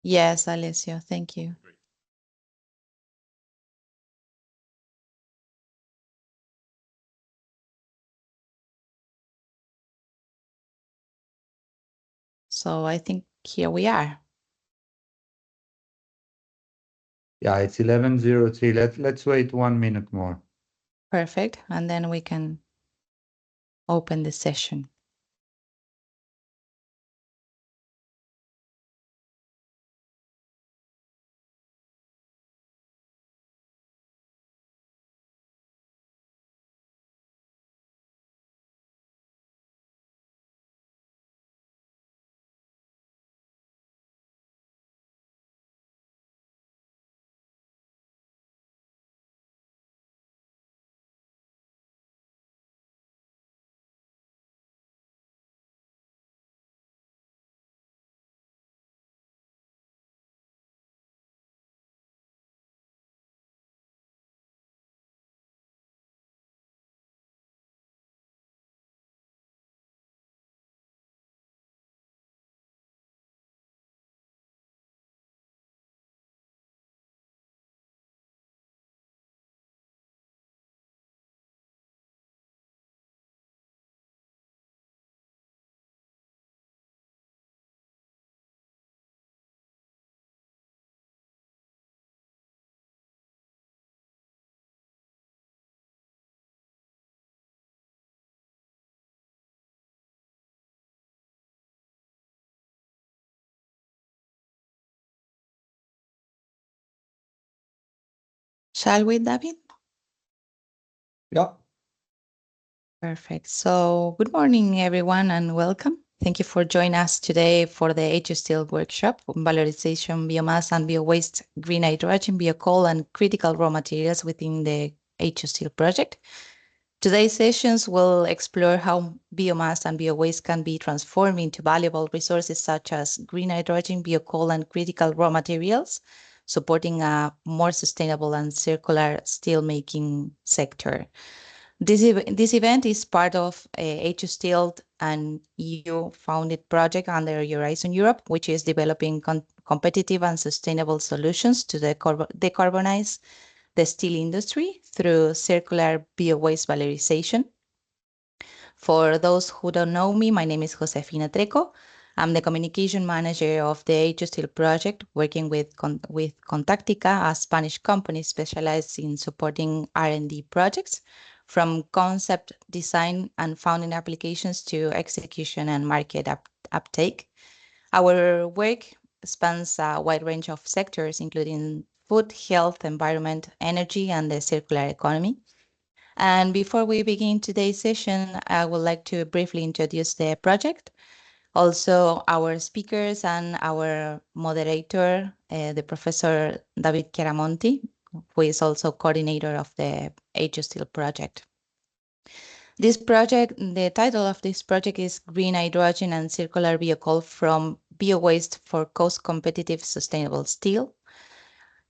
Yes, Alessio, thank you. Great. So I think here we are. Yeah, it's 11:03. Let's wait 1 minute more. Perfect. And then we can open the session. Shall we, David? Yeah. Perfect. So good morning, everyone, and welcome. Thank you for joining us today for the H2STEEL workshop, Valorization, Biomass and Bio-Waste, Green Hydrogen, Biocoal, and Critical Raw Materials within the H2STEEL project. Today's sessions will explore how biomass and bio-waste can be transformed into valuable resources such as green hydrogen, biocoal, and critical raw materials, supporting a more sustainable and circular steelmaking sector. This event is part of H2STEEL and EU-founded project under Horizon Europe, which is developing competitive and sustainable solutions to decarbonize the steel industry through circular bio-waste valorization. For those who don't know me, my name is Josefina Treco. I'm the communication manager of the H2STEEL project, working with Contactica, a Spanish company specialized in supporting R&D projects, from concept design and founding applications to execution and market uptake. Our work spans a wide range of sectors, including food, health, environment, energy, and the circular economy. And before we begin today's session, I would like to briefly introduce the project, also our speakers and our moderator, the Professor David Chiaramonti, who is also coordinator of the H2STEEL project. This project, the title of this project is Green Hydrogen and Circular Biocoal from Bio-Waste for Cost-Competitive Sustainable Steel.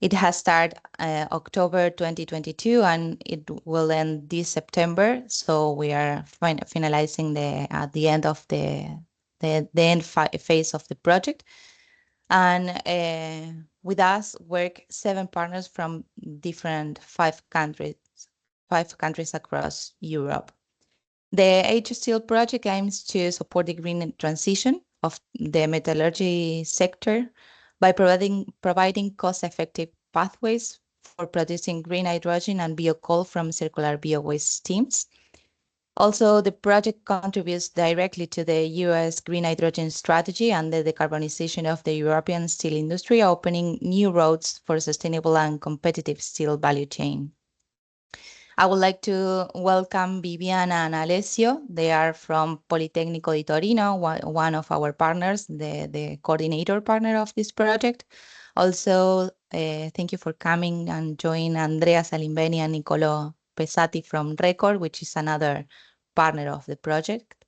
It has started October 2022 and it will end this September. So we are finalizing the end of the end phase of the project. And with us work 7 partners from different 5 countries across Europe. The H2STEEL project aims to support the green transition of the metallurgy sector by providing cost-effective pathways for producing green hydrogen and biocoal from circular bio-waste streams. Also, the project contributes directly to the US green hydrogen strategy and the decarbonization of the European steel industry, opening new roads for sustainable and competitive steel value chain. I would like to welcome Viviana and Alessio. They are from Politecnico di Torino, one of our partners, the coordinator partner of this project. Also, thank you for coming and joining Andrea Salimbeni and Nicolo Pesati from Record, which is another partner of the project.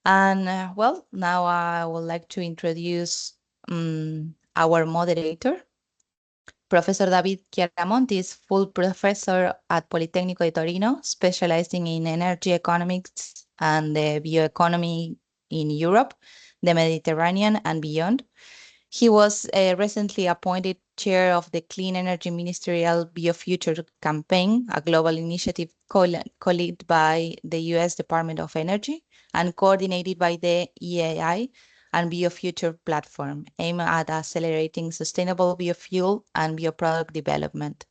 And well, now I would like to introduce our moderator. Professor David Chiaramonti is full professor at Politecnico di Torino, specializing in energy economics and the bioeconomy in Europe, the Mediterranean, and beyond. He was recently appointed chair of the Clean Energy Ministerial BioFuture campaign, a global initiative co-led by the US Department of Energy and coordinated by the EAI and BioFuture platform, aimed at accelerating sustainable biofuel and bioproduct development.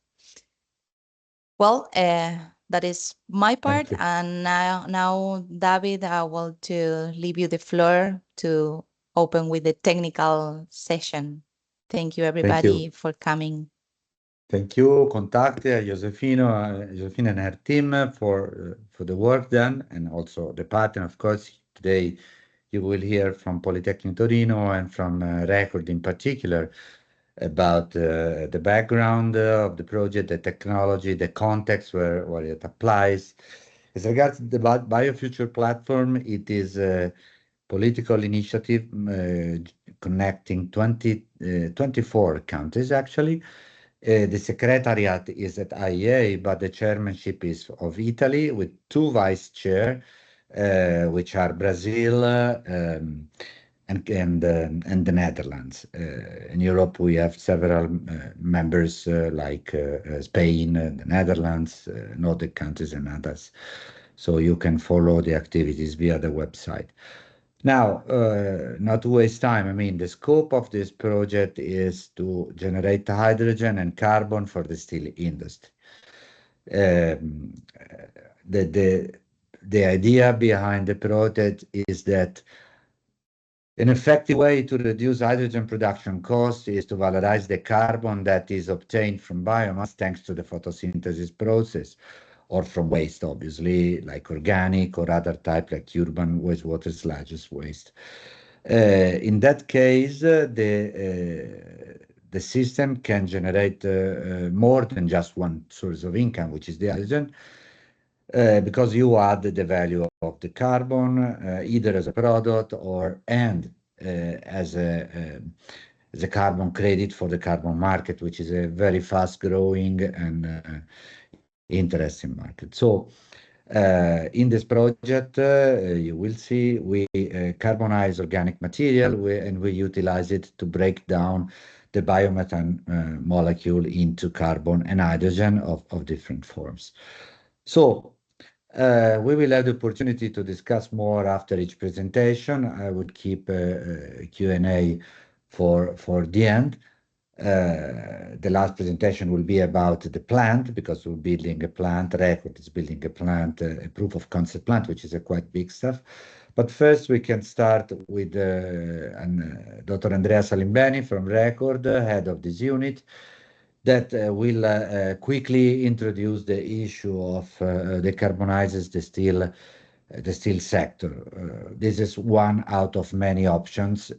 Well, that is my Thank part, you. and now, David, I will to leave you the floor to open with the technical session. Thank you, Thank you. everybody, for coming. Thank you, Contact, Josefina and her team for the work done, and also the partner, of course. Today, you will hear from Polytechnic Torino and from Record in particular about the background of the project, the technology, the context where it applies. As regards the BioFuture platform, it is a political initiative connecting 24 countries, actually. The secretariat is at IEA, but the chairmanship is of Italy with two vice chair, which are Brazil and the Netherlands. In Europe, we have several members like Spain, the Netherlands, Nordic countries, and others. So you can follow the activities via the website. Now, not to waste time, I mean, the scope of this project is to generate hydrogen and carbon for the steel industry. Um, the, the, the idea behind the project is that an effective way to reduce hydrogen production costs is to valorize the carbon that is obtained from biomass thanks to the photosynthesis process, or from waste, obviously, like organic or other type like urban wastewater sludges waste. In that case, the system can generate more than just one source of income, which is the hydrogen, because you add the value of the carbon either as a product or as a carbon credit for the carbon market, which is a very fast growing and interesting market. So in this project, you will see we carbonize organic material and we utilize it to break down the biomethane molecule into carbon and hydrogen of different forms. So we will have the opportunity to discuss more after each presentation. I would keep a Q&A for the end. The last presentation will be about the plant because we're building a plant. Record is building a plant, a proof of concept plant, which is a quite big stuff. But first, we can start with Dr. Andrea Salimbeni from Record, head of this unit, that will quickly introduce the issue of decarbonizes the steel sector. This is one out of many options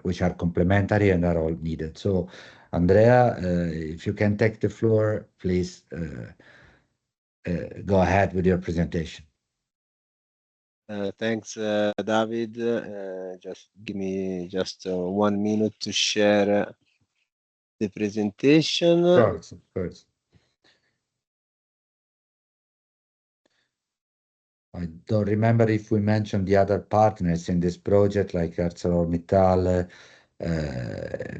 which are complementary and are all needed. So, Andrea, if you can take the floor, please go ahead with your presentation. Thanks, David. Just give me just 1 minute to share the presentation. Of course. I don't remember if we mentioned the other partners in this project, like ArcelorMittal,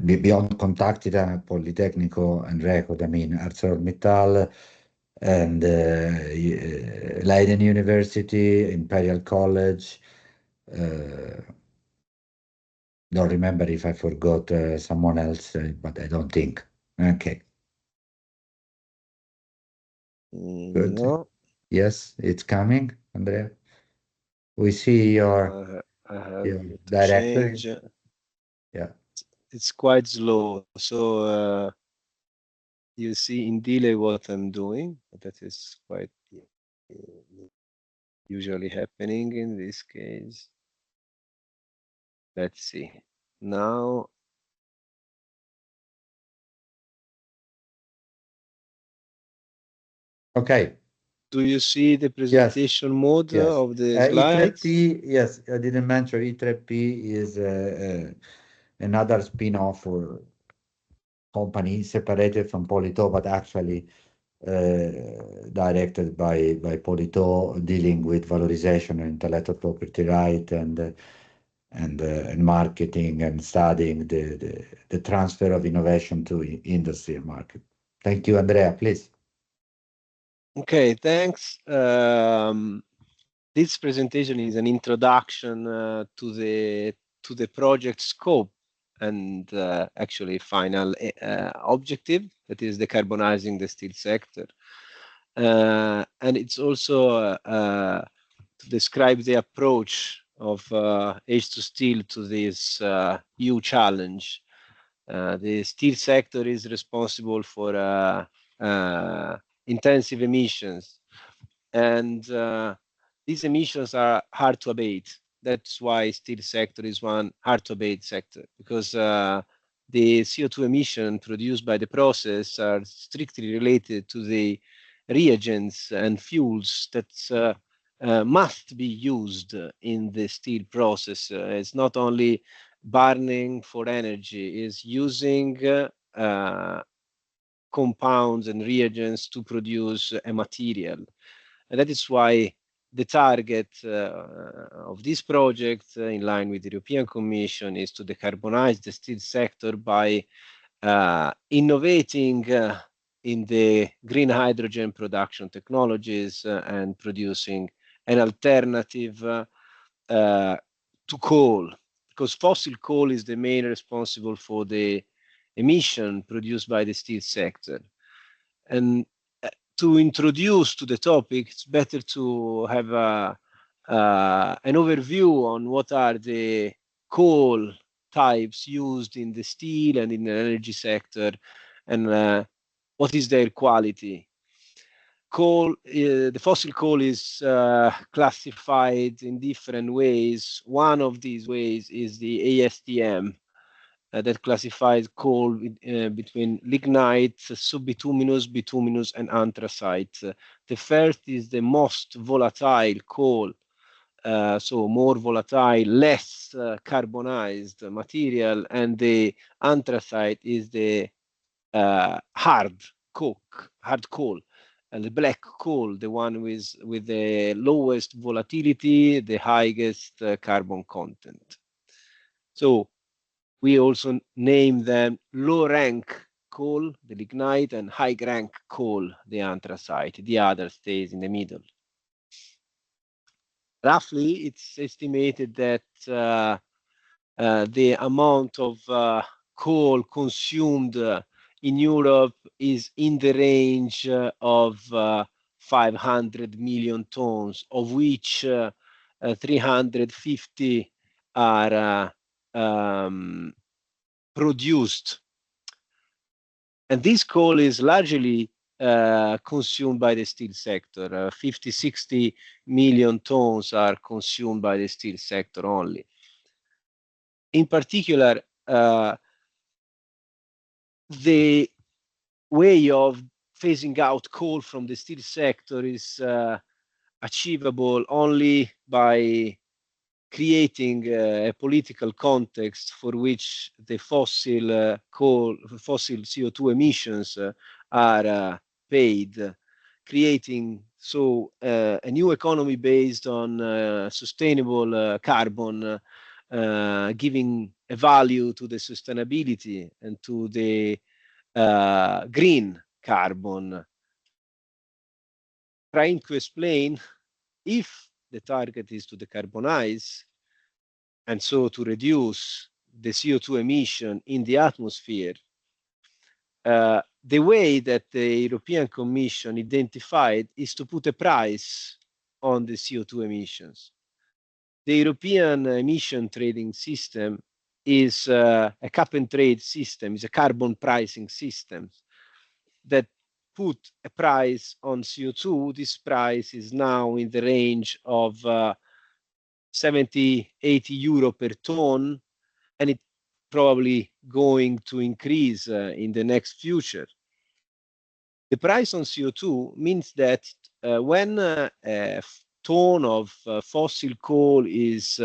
beyond Contacted, Politecnico, and Record. I mean, ArcelorMittal and Leiden University, Imperial College. Don't remember if I forgot someone else, but I don't think. Okay. Good. No, Yes, it's coming, Andrea. We see your I have to director. change. Yeah. It's quite slow, so you see in delay what I'm doing. That is quite usually happening in this case. Let's see. Now, Okay. do you see the Yes. presentation mode Yes. of the slides? E3P, yes, I didn't mention E3P is another spin-off or company separated from Polito, but actually directed by Polito, dealing with valorization and intellectual property right and marketing and studying the transfer of innovation to industrial market. Thank you, Andrea, please. Okay, thanks. This presentation is an introduction to the project scope and actually final objective, that is decarbonizing the steel sector. And it's also to describe the approach of H2STEEL to this new challenge. The steel sector is responsible for intensive emissions, and these emissions are hard to abate. That's why steel sector is one hard to abate sector, because the CO2 emission produced by the process are strictly related to the reagents and fuels that must be used in the steel process. It's not only burning for energy, it's using compounds and reagents to produce a material. And that is why the target of this project, in line with the European Commission, is to decarbonize the steel sector by innovating in the green hydrogen production technologies and producing an alternative to coal, because fossil coal is the main responsible for the emission produced by the steel sector. And to introduce to the topic, it's better to have an overview on what are the coal types used in the steel and in the energy sector, and what is their quality. Coal, the fossil coal is classified in different ways. One of these ways is the ASTM, that classifies coal between lignite, subbituminous, bituminous, and anthracite. The first is the most volatile coal, so more volatile, less carbonized material, and the anthracite is the hard coal, and the black coal, the one with the lowest volatility, the highest carbon content. So we also name them low rank coal, the lignite, and high rank coal, the anthracite. The other stays in the middle. Roughly, it's estimated that the amount of coal consumed in Europe is in the range of 500 million tons, of which 350 are produced. And this coal is largely consumed by the steel sector. 50, 60 million tons are consumed by the steel sector only. In particular, the way of phasing out coal from the steel sector is achievable only by creating a political context for which the fossil CO2 emissions are paid, creating so a new economy based on sustainable carbon, giving a value to the sustainability and to the green carbon. Trying to explain, if the target is to decarbonize, and so to reduce the CO2 emission in the atmosphere, the way that the European Commission identified is to put a price on the CO2 emissions. The European emission trading system is a cap and trade system, is a carbon pricing system that put a price on CO2. This price is now in the range of 70, 80 euro per ton, and it's probably going to increase in the next future. The price on CO2 means that when a ton of fossil coal is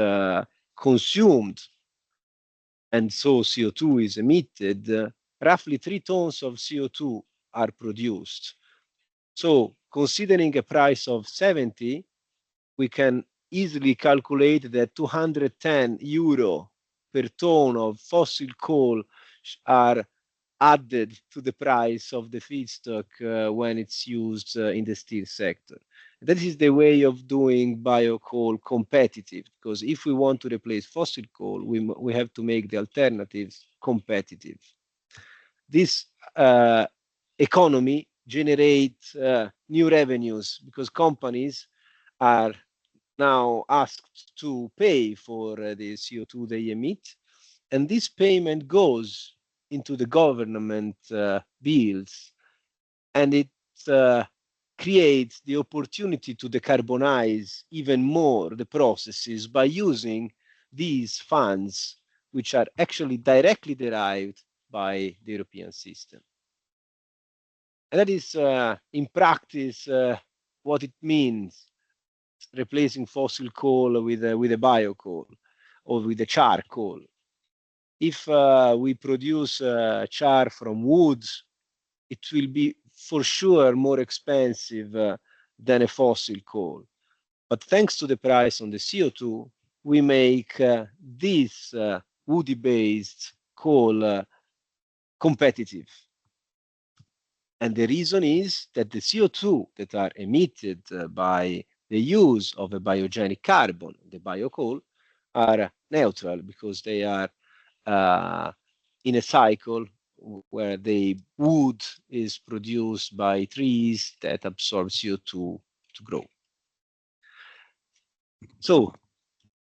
consumed, and so CO2 is emitted, roughly 3 tons of CO2 are produced. So considering a price of 70, we can easily calculate that 210 euro per ton of fossil coal are added to the price of the feedstock when it's used in the steel sector. That is the way of doing biocoal competitive, because if we want to replace fossil coal, we have to make the alternatives competitive. This economy generates new revenues because companies are now asked to pay for the CO2 they emit, and this payment goes into the government bills, and it creates the opportunity to decarbonize even more the processes by using these funds, which are actually directly derived by the European system. And that is, in practice, what it means replacing fossil coal with a biocoal or with a charcoal. If we produce char from wood, it will be for sure more expensive than a fossil coal. But thanks to the price on the CO2, we make this woody-based coal competitive. And the reason is that the CO2 that are emitted by the use of a biogenic carbon, the biocoal, are neutral because they are in a cycle where the wood is produced by trees that absorb CO2 to grow. So,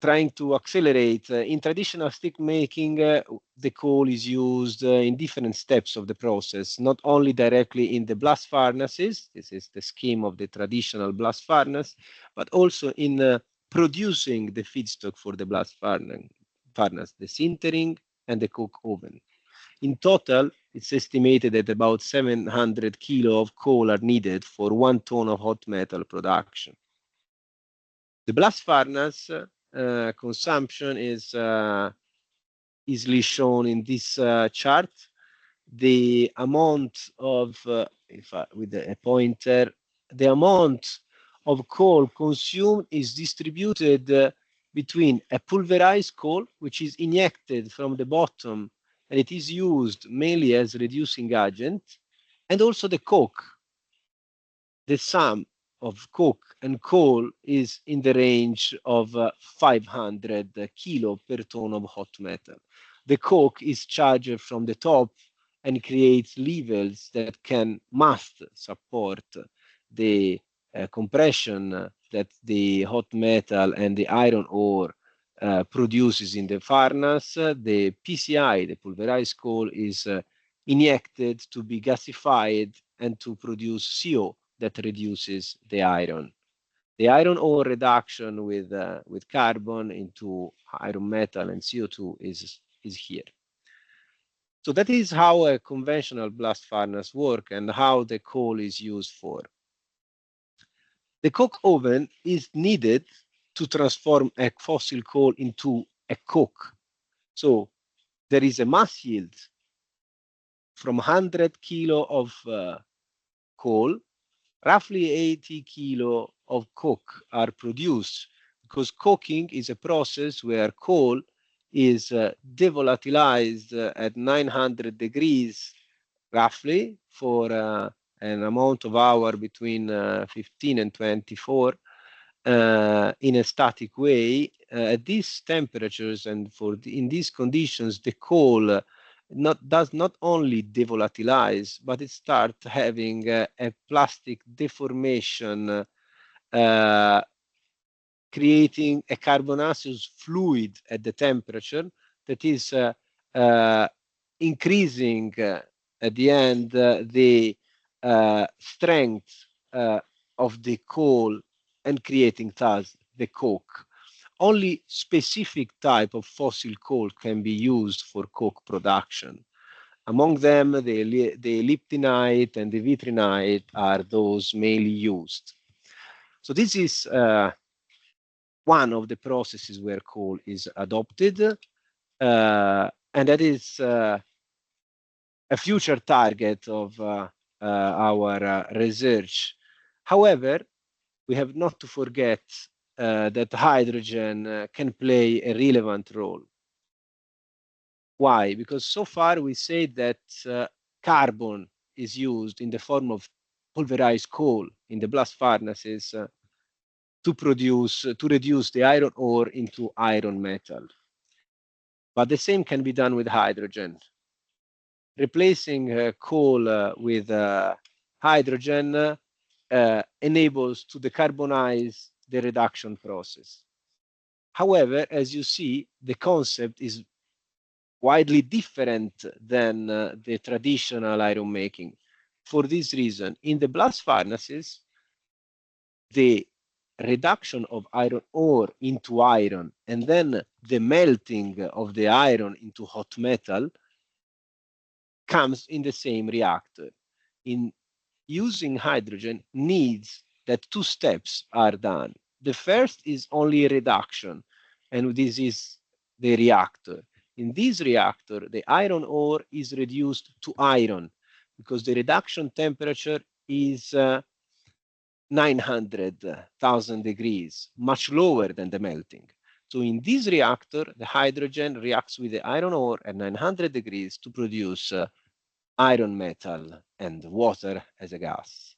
trying to accelerate, in traditional stick making, the coal is used in different steps of the process, not only directly in the blast furnaces, this is the scheme of the traditional blast furnace, but also in producing the feedstock for the blast furnace, the sintering and the coke oven. In total, it's estimated that about 700 kilo of coal are needed for 1 ton of hot metal production. The blast furnace consumption is easily shown in this chart. The amount of, with a pointer, the amount of coal consumed is distributed between a pulverized coal, which is injected from the bottom, and it is used mainly as reducing agent, and also the coke. The sum of coke and coal is in the range of 500 kilo per ton of hot metal. The coke is charged from the top and creates levels that must support the compression that the hot metal and the iron ore produces in the furnace. The PCI, the pulverized coal, is injected to be gasified and to produce CO that reduces the iron. The iron ore reduction with carbon into iron metal and CO2 is here. So that is how a conventional blast furnace works and how the coal is used for. The coke oven is needed to transform a fossil coal into a coke. So there is a mass yield from 100 kilo of coal, roughly 80 kilo of coke are produced, because coking is a process where coal is devolatilized at 900 degrees roughly for an amount of hour between 15 and 24 in a static way. At these temperatures and in these conditions, the coal does not only devolatilize, but it starts having a plastic deformation, creating a carbonaceous fluid at the temperature that is increasing at the end the strength of the coal and creating thus the coke. Only specific type of fossil coal can be used for coke production. Among them, the liptinite and the vitrinite are those mainly used. So this is one of the processes where coal is adopted, and that is a future target of our research. However, we have not to forget that hydrogen can play a relevant role. Why? Because so far we say that carbon is used in the form of pulverized coal in the blast furnaces to reduce the iron ore into iron metal. But the same can be done with hydrogen. Replacing coal with hydrogen enables to decarbonize the reduction process. However, as you see, the concept is widely different than the traditional iron making. For this reason, in the blast furnaces, the reduction of iron ore into iron and then the melting of the iron into hot metal comes in the same reactor. In using hydrogen needs that two steps are done. The first is only a reduction, and this is the reactor. In this reactor, the iron ore is reduced to iron because the reduction temperature is 900,000 degrees, much lower than the melting. So in this reactor, the hydrogen reacts with the iron ore at 900 degrees to produce iron metal and water as a gas.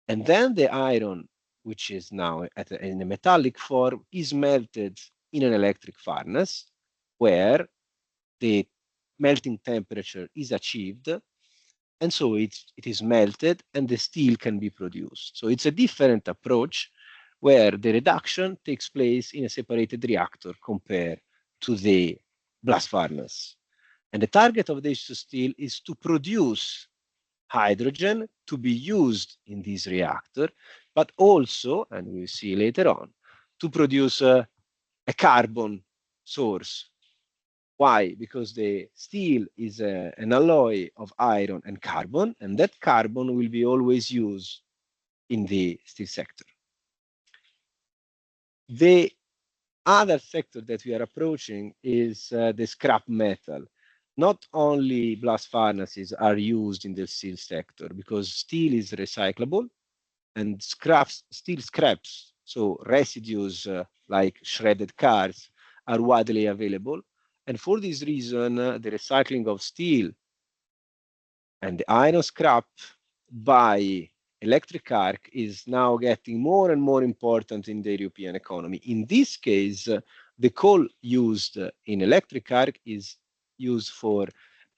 And then the iron, which is now in a metallic form, is melted in an electric furnace where the melting temperature is achieved. And so it is melted and the steel can be produced. So it's a different approach where the reduction takes place in a separated reactor compared to the blast furnace. And the target of the H2STEEL is to produce hydrogen to be used in this reactor, but also, and we'll see later on, to produce a carbon source. Why? Because the steel is an alloy of iron and carbon, and that carbon will be always used in the steel sector. The other sector that we are approaching is the scrap metal. Not only blast furnaces are used in the steel sector because steel is recyclable and steel scraps, so residues like shredded cars, are widely available. And for this reason, the recycling of steel and the iron scrap by electric arc is now getting more and more important in the European economy. In this case, the coal used in electric arc is used for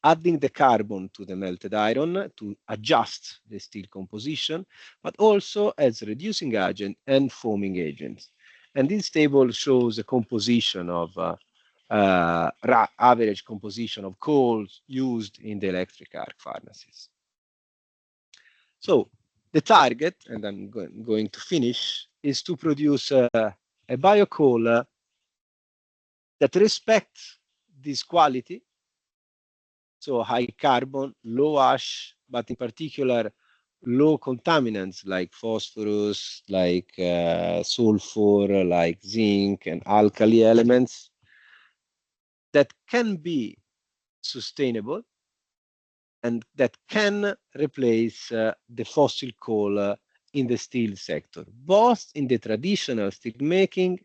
adding the carbon to the melted iron to adjust the steel composition, but also as reducing agent and foaming agent. And this table shows a composition of average composition of coals used in the electric arc furnaces. So the target, and I'm going to finish, is to produce a biocoal that respects this quality, so high carbon, low ash, but in particular low contaminants like phosphorus, like sulphur, like zinc and alkali elements that can be sustainable and that can replace the fossil coal in the steel sector, both in the traditional steel making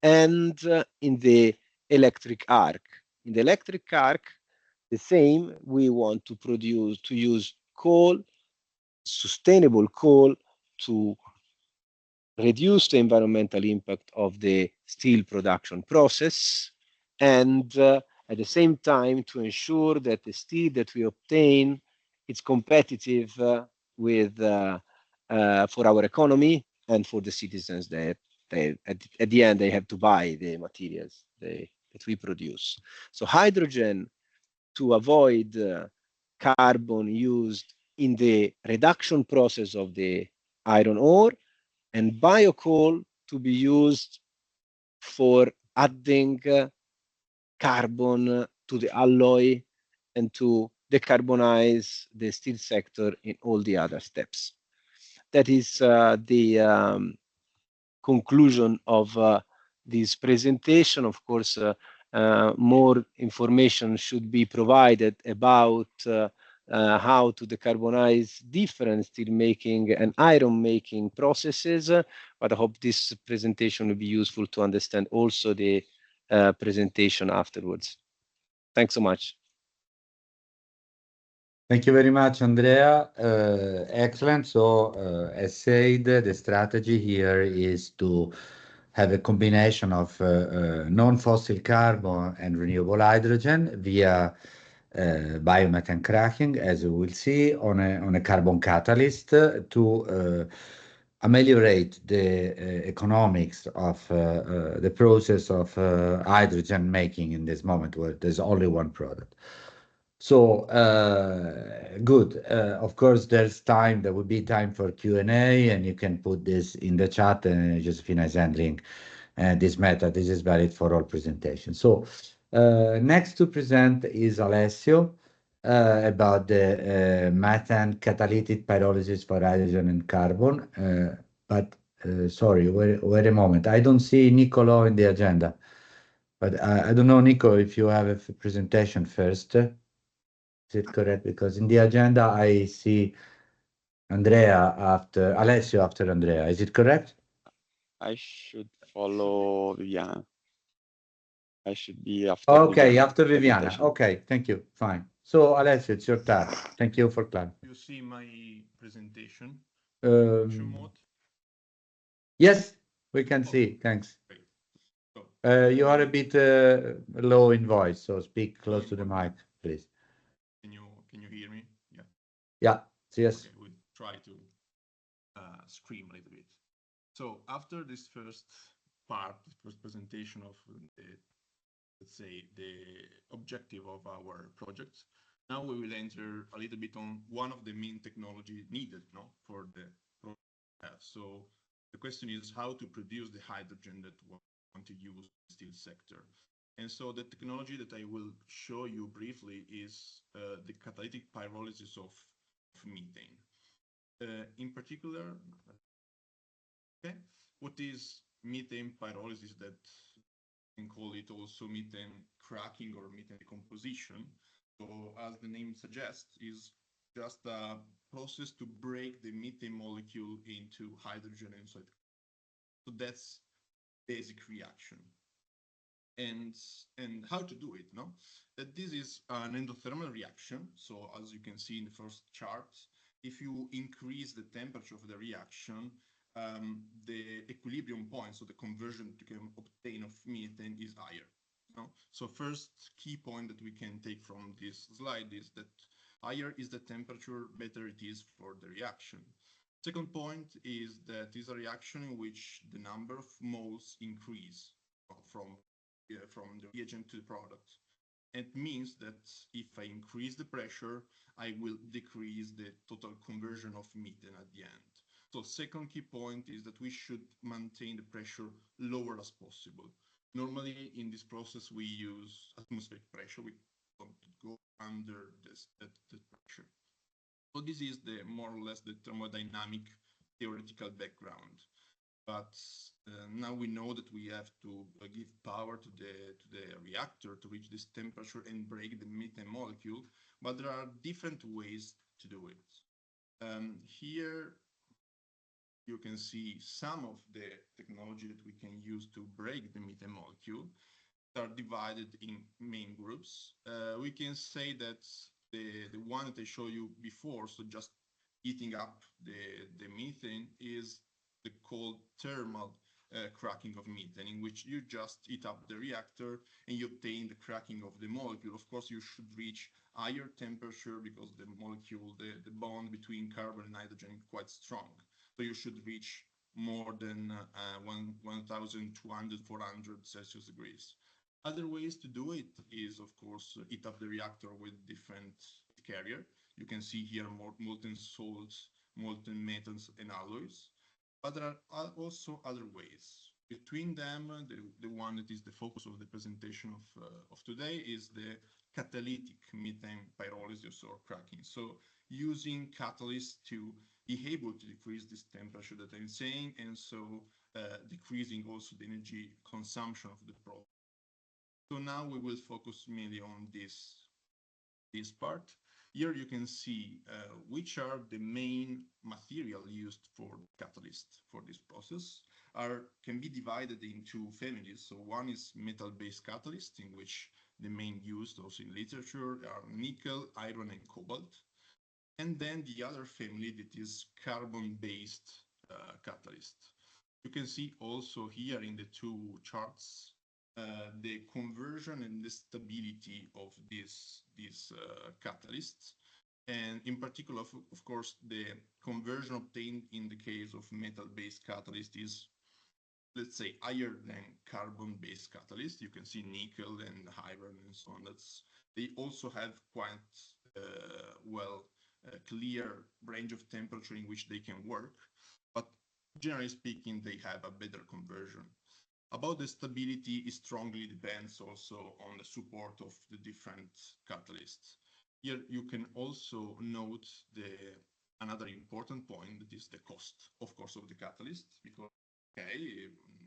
and in the electric arc. In the electric arc, the same, we want to use coal, sustainable coal, to reduce the environmental impact of the steel production process, and at the same time to ensure that the steel that we obtain is competitive for our economy and for the citizens that at the end they have to buy the materials that we produce. So hydrogen to avoid carbon used in the reduction process of the iron ore, and biocoal to be used for adding carbon to the alloy and to decarbonize the steel sector in all the other steps. That is the conclusion of this presentation. Of course, more information should be provided about how to decarbonize different steel making and iron making processes. But I hope this presentation will be useful to understand also the presentation afterwards. Thanks so much. Thank you very much, Andrea. Excellent. So, as said, the strategy here is to have a combination of non-fossil carbon and renewable hydrogen via biomethane cracking, as we will see, on a carbon catalyst to ameliorate the economics of the process of hydrogen making in this moment where there's only one product. So, good. Of course, there's time. There will be time for Q&A, and you can put this in the chat, and Josephina is handling this method. This is valid for all presentations. So, next to present is Alessio about the methane catalytic pyrolysis for hydrogen and carbon. But sorry, wait a moment. I don't see Nicolo in the agenda. But I don't know, Nico, if you have a presentation first. Is it correct? Because in the agenda, I see Andrea after Alessio after Andrea. Is it correct? I should follow Viviana. I should be after Okay, Viviana after Viviana. presentation. Okay, thank you. Fine. So, Alessio, it's your turn. Thank you for clarifying. You see my presentation? Um, yes, we can see. Thanks. Great. So, You are a bit low in voice, so speak close to the mic, please. can you hear me? Yeah. Yeah. Yes. Okay, we'll try to scream a little bit. So after this first part, the first presentation of the, let's say, the objective of our project, now we will enter a little bit on one of the main technology needed, for the project. So the question is how to produce the hydrogen that we want to use in the steel sector. And so the technology that I will show you briefly is the catalytic pyrolysis of methane. In particular, okay, what is methane pyrolysis, that we can call it also methane cracking or methane decomposition. So as the name suggests, is just a process to break the methane molecule into hydrogen inside. So that's basic reaction. And how to do it, no? That this is an endothermal reaction. So as you can see in the first chart, if you increase the temperature of the reaction, the equilibrium point, so the conversion you can obtain of methane is higher. No? So first key point that we can take from this slide is that higher is the temperature, better it is for the reaction. Second point is that is a reaction in which the number of moles increase from the reagent to the product. It means that if I increase the pressure, I will decrease the total conversion of methane at the end. So second key point is that we should maintain the pressure lower as possible. Normally in this process, we use atmospheric pressure. We don't go under that pressure. So this is the more or less the thermodynamic theoretical background. But now we know that we have to give power to the reactor to reach this temperature and break the methane molecule. But there are different ways to do it. Here you can see some of the technology that we can use to break the methane molecule. They are divided in main groups. We can say that the one that I showed you before, so just heating up the methane, is the called thermal cracking of methane, in which you just heat up the reactor and you obtain the cracking of the molecule. Of course, you should reach higher temperature because the molecule, the bond between carbon and hydrogen is quite strong. So you should reach more than 1,200, 400 Celsius degrees. Other ways to do it is, of course, heat up the reactor with different carrier. You can see here more molten salts, molten metals and alloys. But there are also other ways. Between them, the one that is the focus of the presentation of today is the catalytic methane pyrolysis or cracking. So using catalysts to be able to decrease this temperature that I'm saying, and so decreasing also the energy consumption of the product. So now we will focus mainly on this part. Here you can see which are the main material used for catalyst for this process can be divided into families. So one is metal-based catalyst, in which the main used also in literature are nickel, iron, and cobalt. And then the other family that is carbon-based catalyst. You can see also here in the two charts the conversion and the stability of these catalysts. And in particular, of course, the conversion obtained in the case of metal-based catalyst is, let's say, higher than carbon-based catalyst. You can see nickel and iron and so on. They also have quite clear range of temperature in which they can work, but generally speaking, they have a better conversion. About the stability, it strongly depends also on the support of the different catalysts. Here you can also note another important point, that is the cost, of course, of the catalyst, because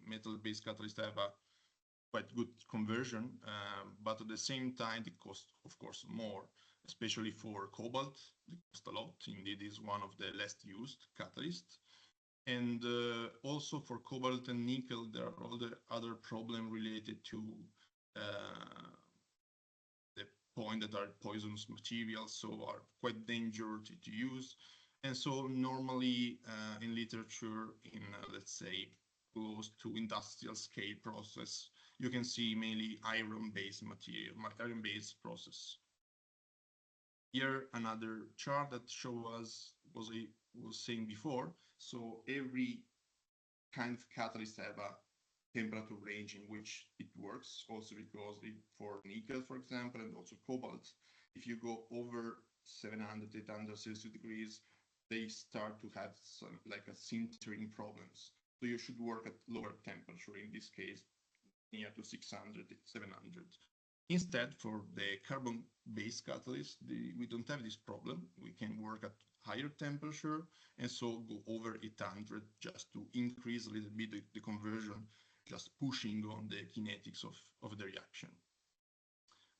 metal-based catalysts have a quite good conversion, but at the same time, it costs, of course, more, especially for cobalt. It costs a lot. Indeed, is one of the less used catalysts. And also for cobalt and nickel, there are all the other problems related to the point that are poisonous materials, so are quite dangerous to use. And so normally in literature, in let's say close to industrial scale process, you can see mainly iron-based material, iron-based process. Here another chart that shows us was saying before. So every kind of catalyst have a temperature range in which it works. Also because for nickel, for example, and also cobalt, if you go over 700, 800 Celsius degrees, they start to have some like a sintering problems. So you should work at lower temperature. In this case, near to 600, 700. Instead, for the carbon-based catalyst, we don't have this problem. We can work at higher temperature and so go over 800 just to increase a little bit the conversion, just pushing on the kinetics of the reaction.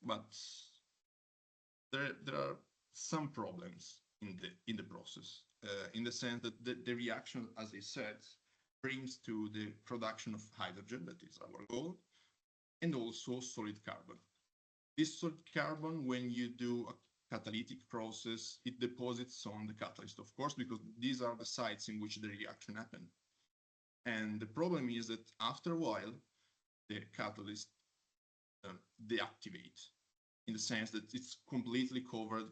But there are some problems in the process, in the sense that the reaction, as I said, brings to the production of hydrogen, that is our goal, and also solid carbon. This solid carbon, when you do a catalytic process, it deposits on the catalyst, of course, because these are the sites in which the reaction happened. And the problem is that after a while, the catalyst deactivates, in the sense that it's completely covered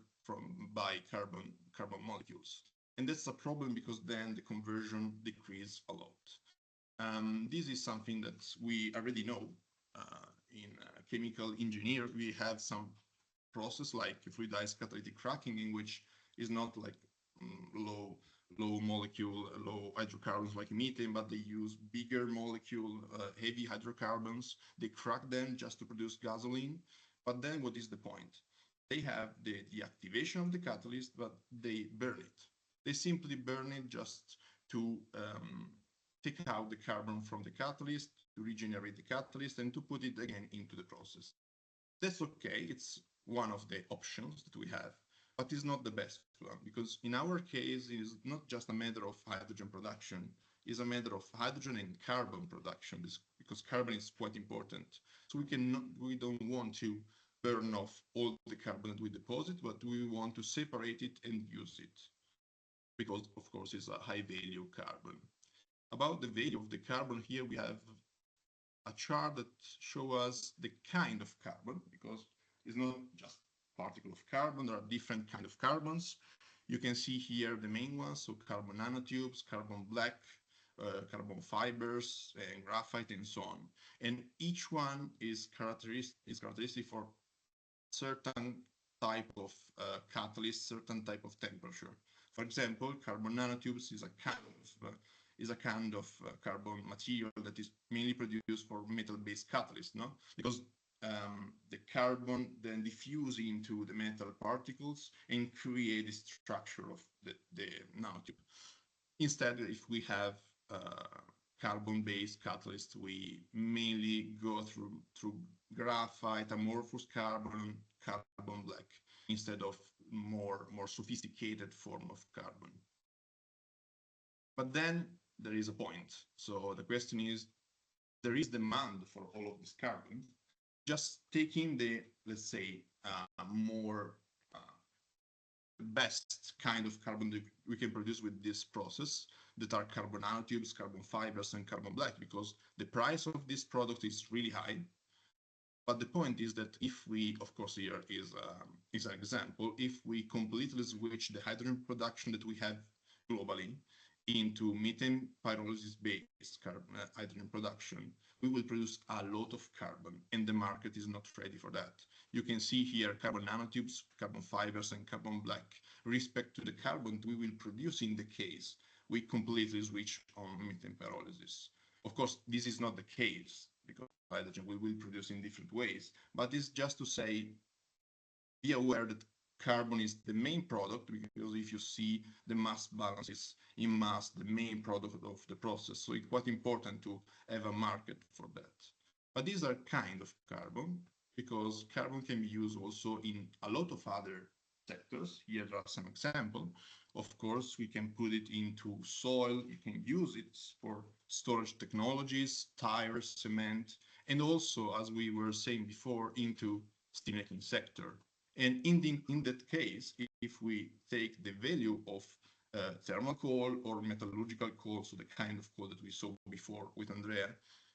by carbon molecules. And that's a problem because then the conversion decreases a lot. This is something that we already know. In chemical engineering, we have some process like fluidized catalytic cracking, in which is not like low molecule, low hydrocarbons like methane, but they use bigger molecule, heavy hydrocarbons. They crack them just to produce gasoline. But then what is the point? They have the deactivation of the catalyst, but they burn it. They simply burn it just to take out the carbon from the catalyst, to regenerate the catalyst, and to put it again into the process. That's okay. It's one of the options that we have, but it's not the best one, because in our case, it is not just a matter of hydrogen production. It's a matter of hydrogen and carbon production, because carbon is quite important. So we don't want to burn off all the carbon that we deposit, but we want to separate it and use it, because of course it's a high value carbon. About the value of the carbon, here we have a chart that shows us the kind of carbon, because it's not just particle of carbon, there are different kinds of carbons. You can see here the main ones, so carbon nanotubes, carbon black, carbon fibers, and graphite, and so on. And each one is characteristic for certain type of catalyst, certain type of temperature. For example, carbon nanotubes is a kind of carbon material that is mainly produced for metal-based catalysts, no? Because the carbon then diffuse into the metal particles and create the structure of the nanotube. Instead, if we have carbon-based catalysts, we mainly go through graphite, amorphous carbon, carbon black, instead of more sophisticated form of carbon. But then there is a point. So the question is, there is demand for all of this carbon. Just taking the, let's say, more best kind of carbon that we can produce with this process, that are carbon nanotubes, carbon fibers, and carbon black, because the price of this product is really high. But the point is that if we, of course, here is an example, if we completely switch the hydrogen production that we have globally into methane pyrolysis-based hydrogen production, we will produce a lot of carbon, and the market is not ready for that. You can see here carbon nanotubes, carbon fibers, and carbon black. Respect to the carbon we will produce in the case we completely switch on methane pyrolysis. Of course, this is not the case, because hydrogen we will produce in different ways, but it's just to say, be aware that carbon is the main product, because if you see the mass balances in mass, the main product of the process. So it's quite important to have a market for that. But these are kind of carbon, because carbon can be used also in a lot of other sectors. Here are some examples. Of course, we can put it into soil. You can use it for storage technologies, tires, cement, and also, as we were saying before, into steelmaking sector. And in that case, if we take the value of thermal coal or metallurgical coal, so the kind of coal that we saw before with Andrea,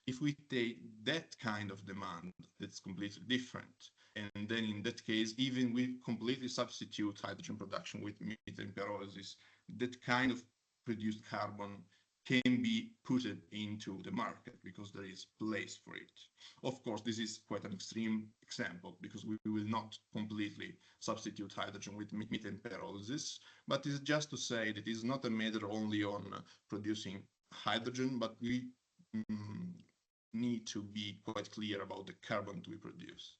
if we take that kind of demand, that's completely different. And then in that case, even we completely substitute hydrogen production with methane pyrolysis, that kind of produced carbon can be put into the market because there is place for it. Of course, this is quite an extreme example because we will not completely substitute hydrogen with methane pyrolysis, but it's just to say that it's not a matter only on producing hydrogen, but we need to be quite clear about the carbon we produce.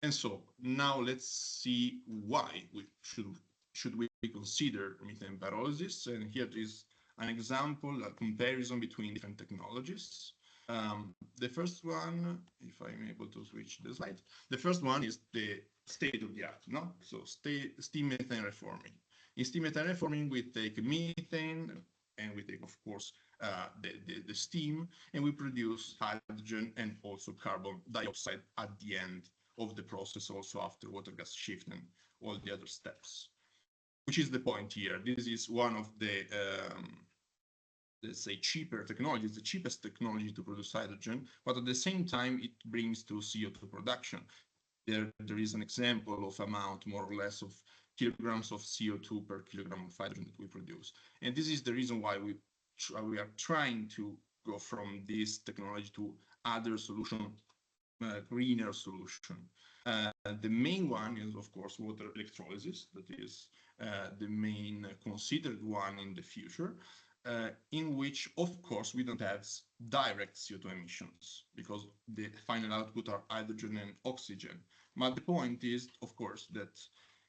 And so now let's see why we should we consider methane pyrolysis. And here is an example, a comparison between different technologies. The first one, if I'm able to switch the slide, the first one is the state of the art, no? So steam methane reforming. In steam methane reforming, we take methane and we take, of course, the steam, and we produce hydrogen and also carbon dioxide at the end of the process, also after water gas shift and all the other steps. Which is the point here. This is one of the, let's say, cheaper technologies, the cheapest technology to produce hydrogen, but at the same time, it brings to CO2 production. There is an example of amount, more or less, of kilograms of CO2 per kilogram of hydrogen that we produce. And this is the reason why we are trying to go from this technology to other solution, greener solution. The main one is, of course, water electrolysis. That is the main considered one in the future, in which, of course, we don't have direct CO2 emissions because the final output are hydrogen and oxygen. But the point is, of course, that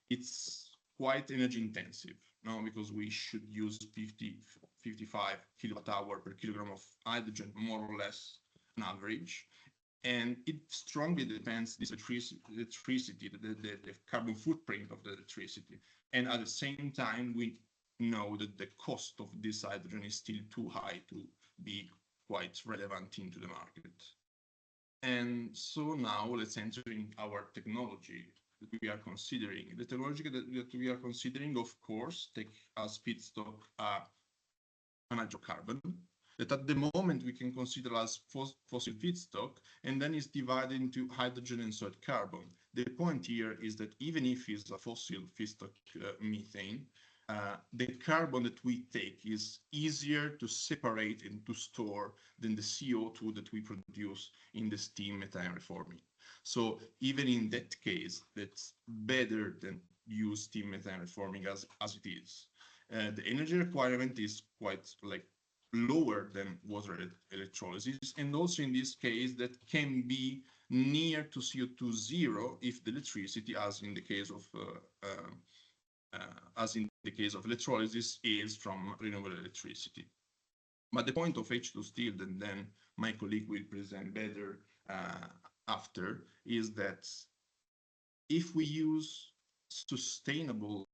it's quite energy intensive, no? Because we should use 55 kilowatt hour per kilogram of hydrogen, more or less, on average. And it strongly depends this electricity, the carbon footprint of the electricity. And at the same time, we know that the cost of this hydrogen is still too high to be quite relevant into the market. And so now let's enter in our technology that we are considering. The technology that we are considering, of course, take as feedstock an hydrocarbon that at the moment we can consider as fossil feedstock, and then is divided into hydrogen and solid carbon. The point here is that even if it's a fossil feedstock methane, the carbon that we take is easier to separate and to store than the CO2 that we produce in the steam methane reforming. So even in that case, that's better than use steam methane reforming as it is. The energy requirement is quite like lower than water electrolysis, and also in this case that can be near to CO2 zero if the electricity, as in the case of electrolysis, is from renewable electricity. But the point of H2STEEL, and then my colleague will present better after, is that if we use sustainable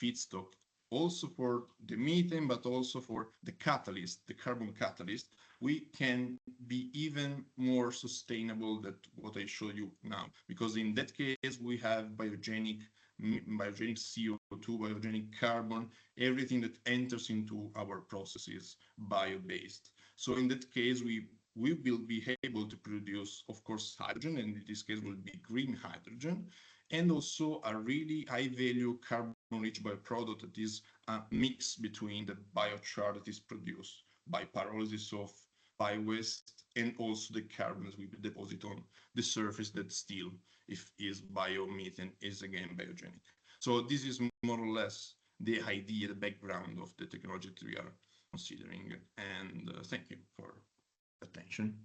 feedstock also for the methane, but also for the catalyst, the carbon catalyst, we can be even more sustainable than what I show you now. Because in that case, we have biogenic CO2, biogenic carbon, everything that enters into our processes bio-based. So in that case, we will be able to produce, of course, hydrogen, and in this case will be green hydrogen, and also a really high value carbon-rich byproduct that is a mix between the biochar that is produced by pyrolysis of biowaste and also the carbons we deposit on the surface that still, if is biomethane, is again biogenic. So this is more or less the idea, the background of the technology that we are considering. And thank you for attention.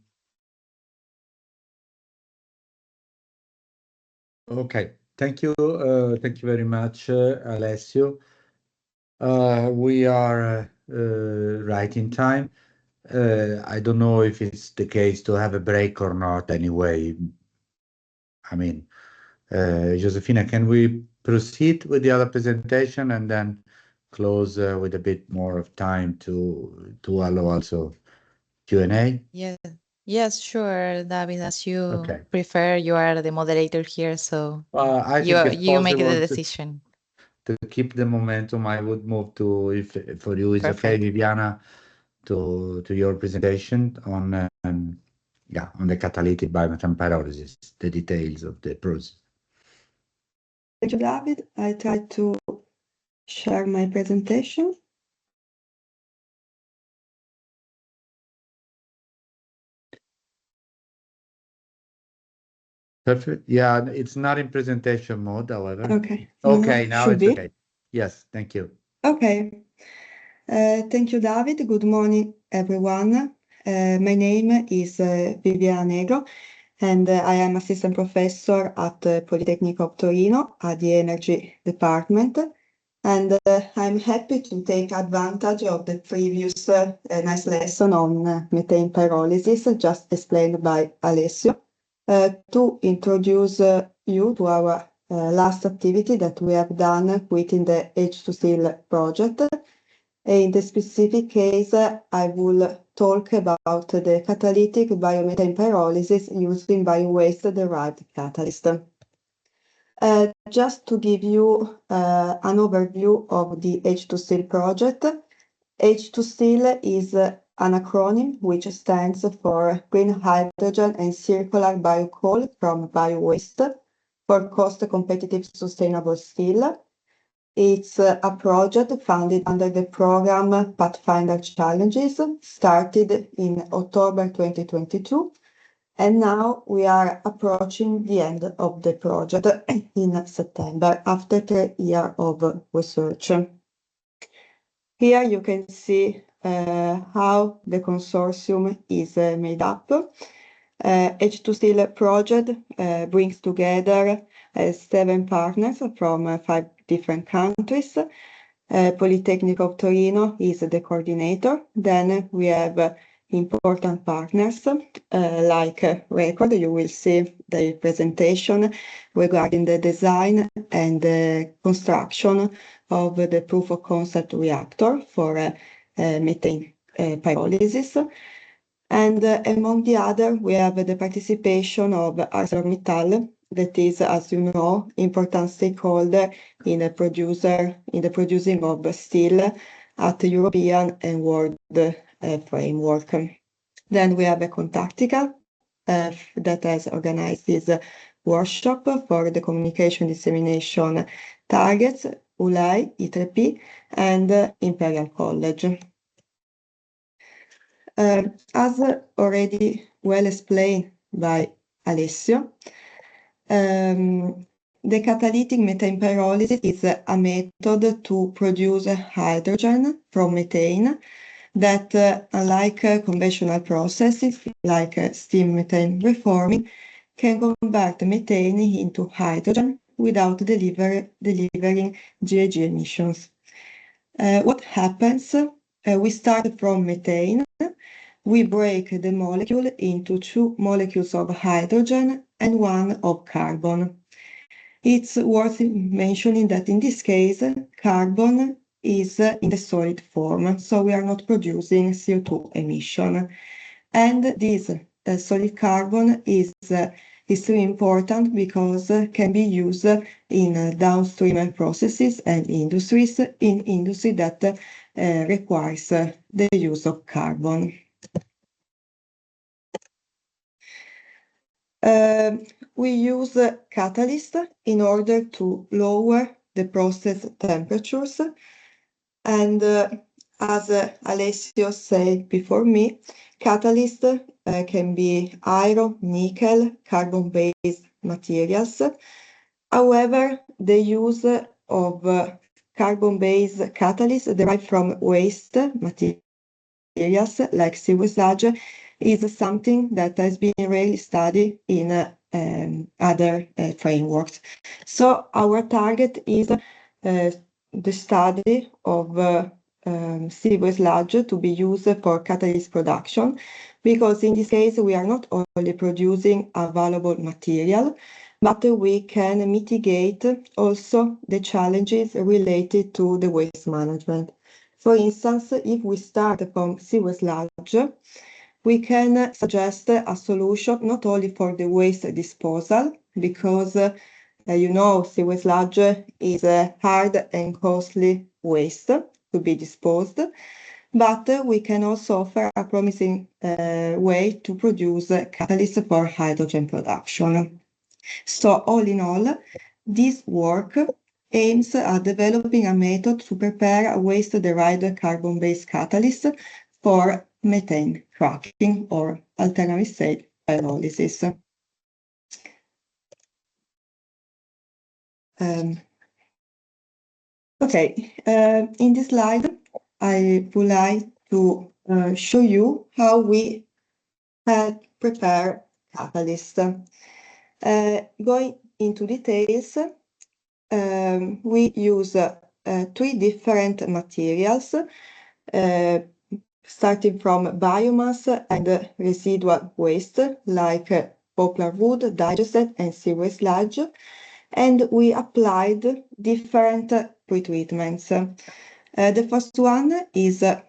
Okay, thank you very much, Alessio. We are right in time. I don't know if it's the case to have a break or not anyway. I mean, Josefina, can we proceed with the other presentation and then close with a bit more of time to allow also Q&A? Yes, sure, David, as you Okay. prefer. You are the moderator here, so I think it's you make the possible decision. to keep the momentum. I would move to, if for you is okay, Perfect. Viviana, to your presentation on on the catalytic biomethane pyrolysis, the details of the process. Thank you, David. I try to share my presentation. Perfect. Yeah, it's not in presentation mode, however. Okay. Okay, now should it's be. okay. Yes, thank you. Okay. Thank you, David. Good morning, everyone. My name is Viviana Negro, and I am assistant professor at Polytechnic of Torino at the Energy Department. And I'm happy to take advantage of the previous nice lesson on methane pyrolysis just explained by Alessio to introduce you to our last activity that we have done within the H2STEEL project. In the specific case, I will talk about the catalytic biomethane pyrolysis using biowaste derived catalyst. Just to give you an overview of the H2STEEL project, H2STEEL is an acronym which stands for Green Hydrogen and Circular Biocoal from Biowaste for Cost Competitive Sustainable Steel. It's a project funded under the program Pathfinder Challenges, started in October 2022. And now we are approaching the end of the project in September after 3 years of research. Here you can see how the consortium is made up. H2STEEL project brings together 7 partners from 5 different countries. Polytechnic of Torino is the coordinator. Then we have important partners like Record. You will see the presentation regarding the design and the construction of the proof of concept reactor for methane pyrolysis. And among the other, we have the participation of ArcelorMittal, that is, as you know, important stakeholder in the producing of steel at the European and world framework. Then we have a Contactica that has organized this workshop for the communication dissemination targets, ULAI, I3P, and Imperial College. As already well explained by Alessio, the catalytic methane pyrolysis is a method to produce hydrogen from methane that, unlike conventional processes like steam methane reforming, can convert methane into hydrogen without delivering GHG emissions. What happens? We start from methane. We break the molecule into 2 molecules of hydrogen and 1 of carbon. It's worth mentioning that in this case, carbon is in the solid form, so we are not producing CO2 emission. And this solid carbon is extremely important because can be used in downstream processes and industries, in industry that requires the use of carbon. We use catalyst in order to lower the process temperatures. And as Alessio said before me, catalyst can be iron, nickel, carbon-based materials. However, the use of carbon-based catalyst derived from waste materials like sewer sludge is something that has been really studied in other frameworks. So our target is the study of sewer sludge to be used for catalyst production, because in this case we are not only producing a valuable material, but we can mitigate also the challenges related to the waste management. For instance, if we start from sewer sludge, we can suggest a solution not only for the waste disposal, because sewer sludge is a hard and costly waste to be disposed, but we can also offer a promising way to produce catalyst for hydrogen production. So all in all, this work aims at developing a method to prepare a waste-derived carbon-based catalyst for methane cracking, or alternatively said, pyrolysis. In this slide, I would like to show you how we prepare catalyst. Going into details, we use 3 different materials, starting from biomass and residual waste like poplar wood, digestate, and sewer sludge, and we applied different pretreatments. The first one is the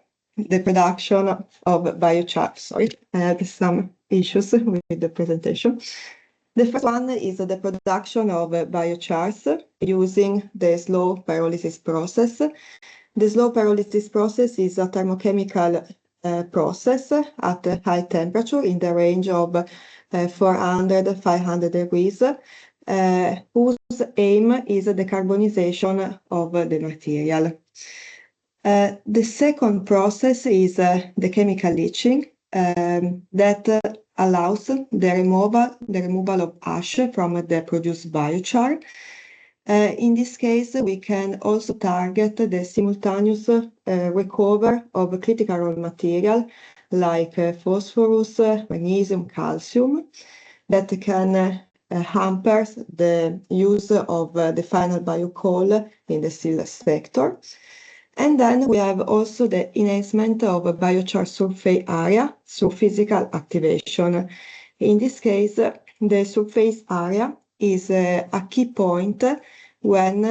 production of biochar. Sorry, I had some issues with the presentation. The first one is the production of biochars using the slow pyrolysis process. The slow pyrolysis process is a thermochemical process at a high temperature in the range of 400-500 degrees, whose aim is the decarbonisation of the material. The second process is the chemical leaching that allows the removal of ash from the produced biochar. In this case, we can also target the simultaneous recovery of critical raw material like phosphorus, magnesium, calcium, that can hamper the use of the final biocoal in the steel sector. And then we have also the enhancement of a biochar surface area through physical activation. In this case, the surface area is a key point when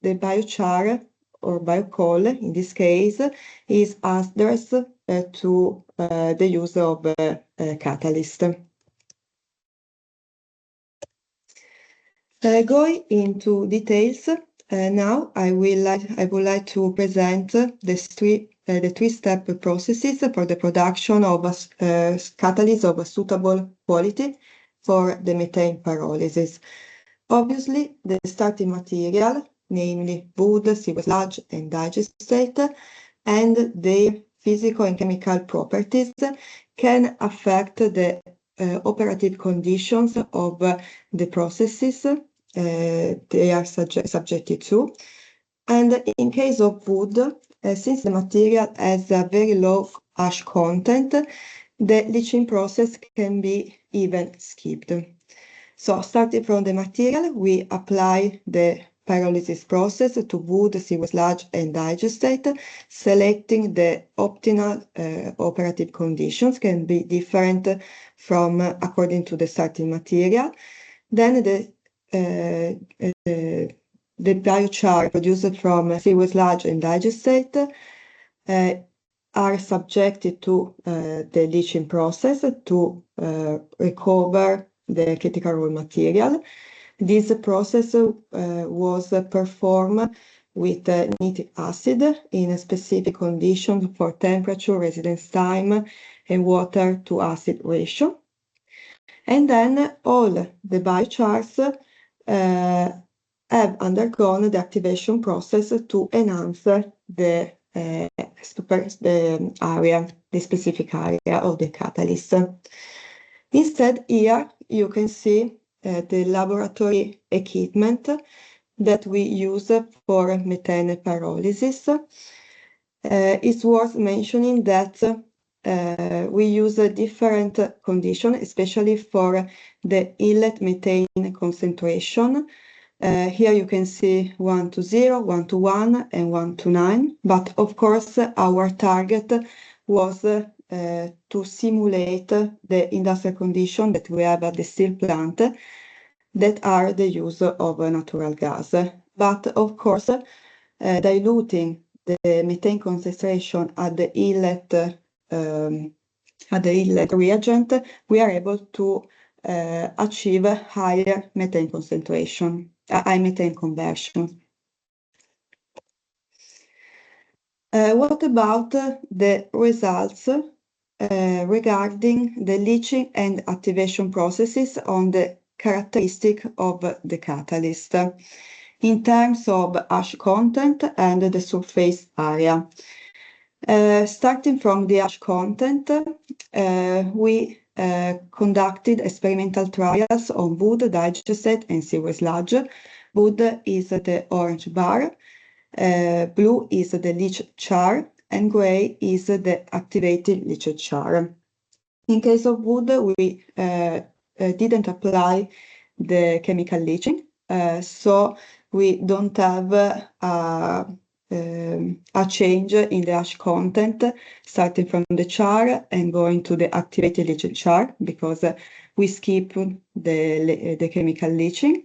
the biochar or biocoal, in this case, is addressed to the use of catalyst. Going into details, now I would like to present the 3-step processes for the production of catalyst of a suitable quality for the methane pyrolysis. Obviously, the starting material, namely wood, sewer sludge, and digestate, and their physical and chemical properties can affect the operative conditions of the processes they are subjected to. And in case of wood, since the material has a very low ash content, the leaching process can be even skipped. So starting from the material, we apply the pyrolysis process to wood, sewer sludge, and digestate, selecting the optimal operative conditions, can be different from according to the starting material. Then the biochar produced from seaweed sludge and digestate are subjected to the leaching process to recover the critical raw material. This process was performed with nitric acid in a specific condition for temperature, residence time, and water to acid ratio. And then all the biochars have undergone the activation process to enhance the specific area of the catalyst. Instead, here you can see the laboratory equipment that we use for methane pyrolysis. It's worth mentioning that we use a different condition, especially for the inlet methane concentration. Here you can see 1 to 0, 1 to 1, and 1 to 9. But of course, our target was to simulate the industrial condition that we have at the steel plant that are the use of natural gas. But of course, diluting the methane concentration at the inlet reagent, we are able to achieve higher methane concentration, high methane conversion. What about the results regarding the leaching and activation processes on the characteristic of the catalyst in terms of ash content and the surface area? Starting from the ash content, we conducted experimental trials on wood, digestate, and seaweed sludge. Wood is the orange bar, blue is the leach char, and gray is the activated leach char. In case of wood, we didn't apply the chemical leaching, so we don't have a change in the ash content starting from the char and going to the activated leach char because we skip the chemical leaching.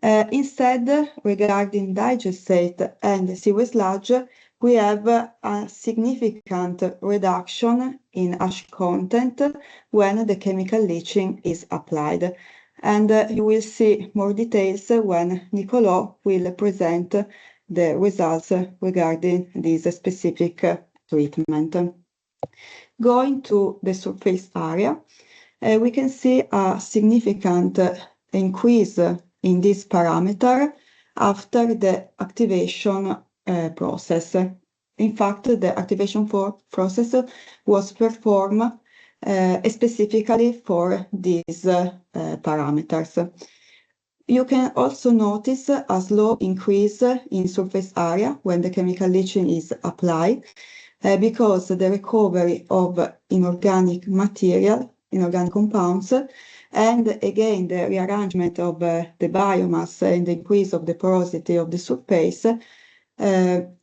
Instead, regarding digestate and seaweed sludge, we have a significant reduction in ash content when the chemical leaching is applied. And you will see more details when Nicolò will present the results regarding this specific treatment. Going to the surface area, we can see a significant increase in this parameter after the activation process. In fact, the activation process was performed specifically for these parameters. You can also notice a slow increase in surface area when the chemical leaching is applied because the recovery of inorganic material, inorganic compounds, and again the rearrangement of the biomass and the increase of the porosity of the surface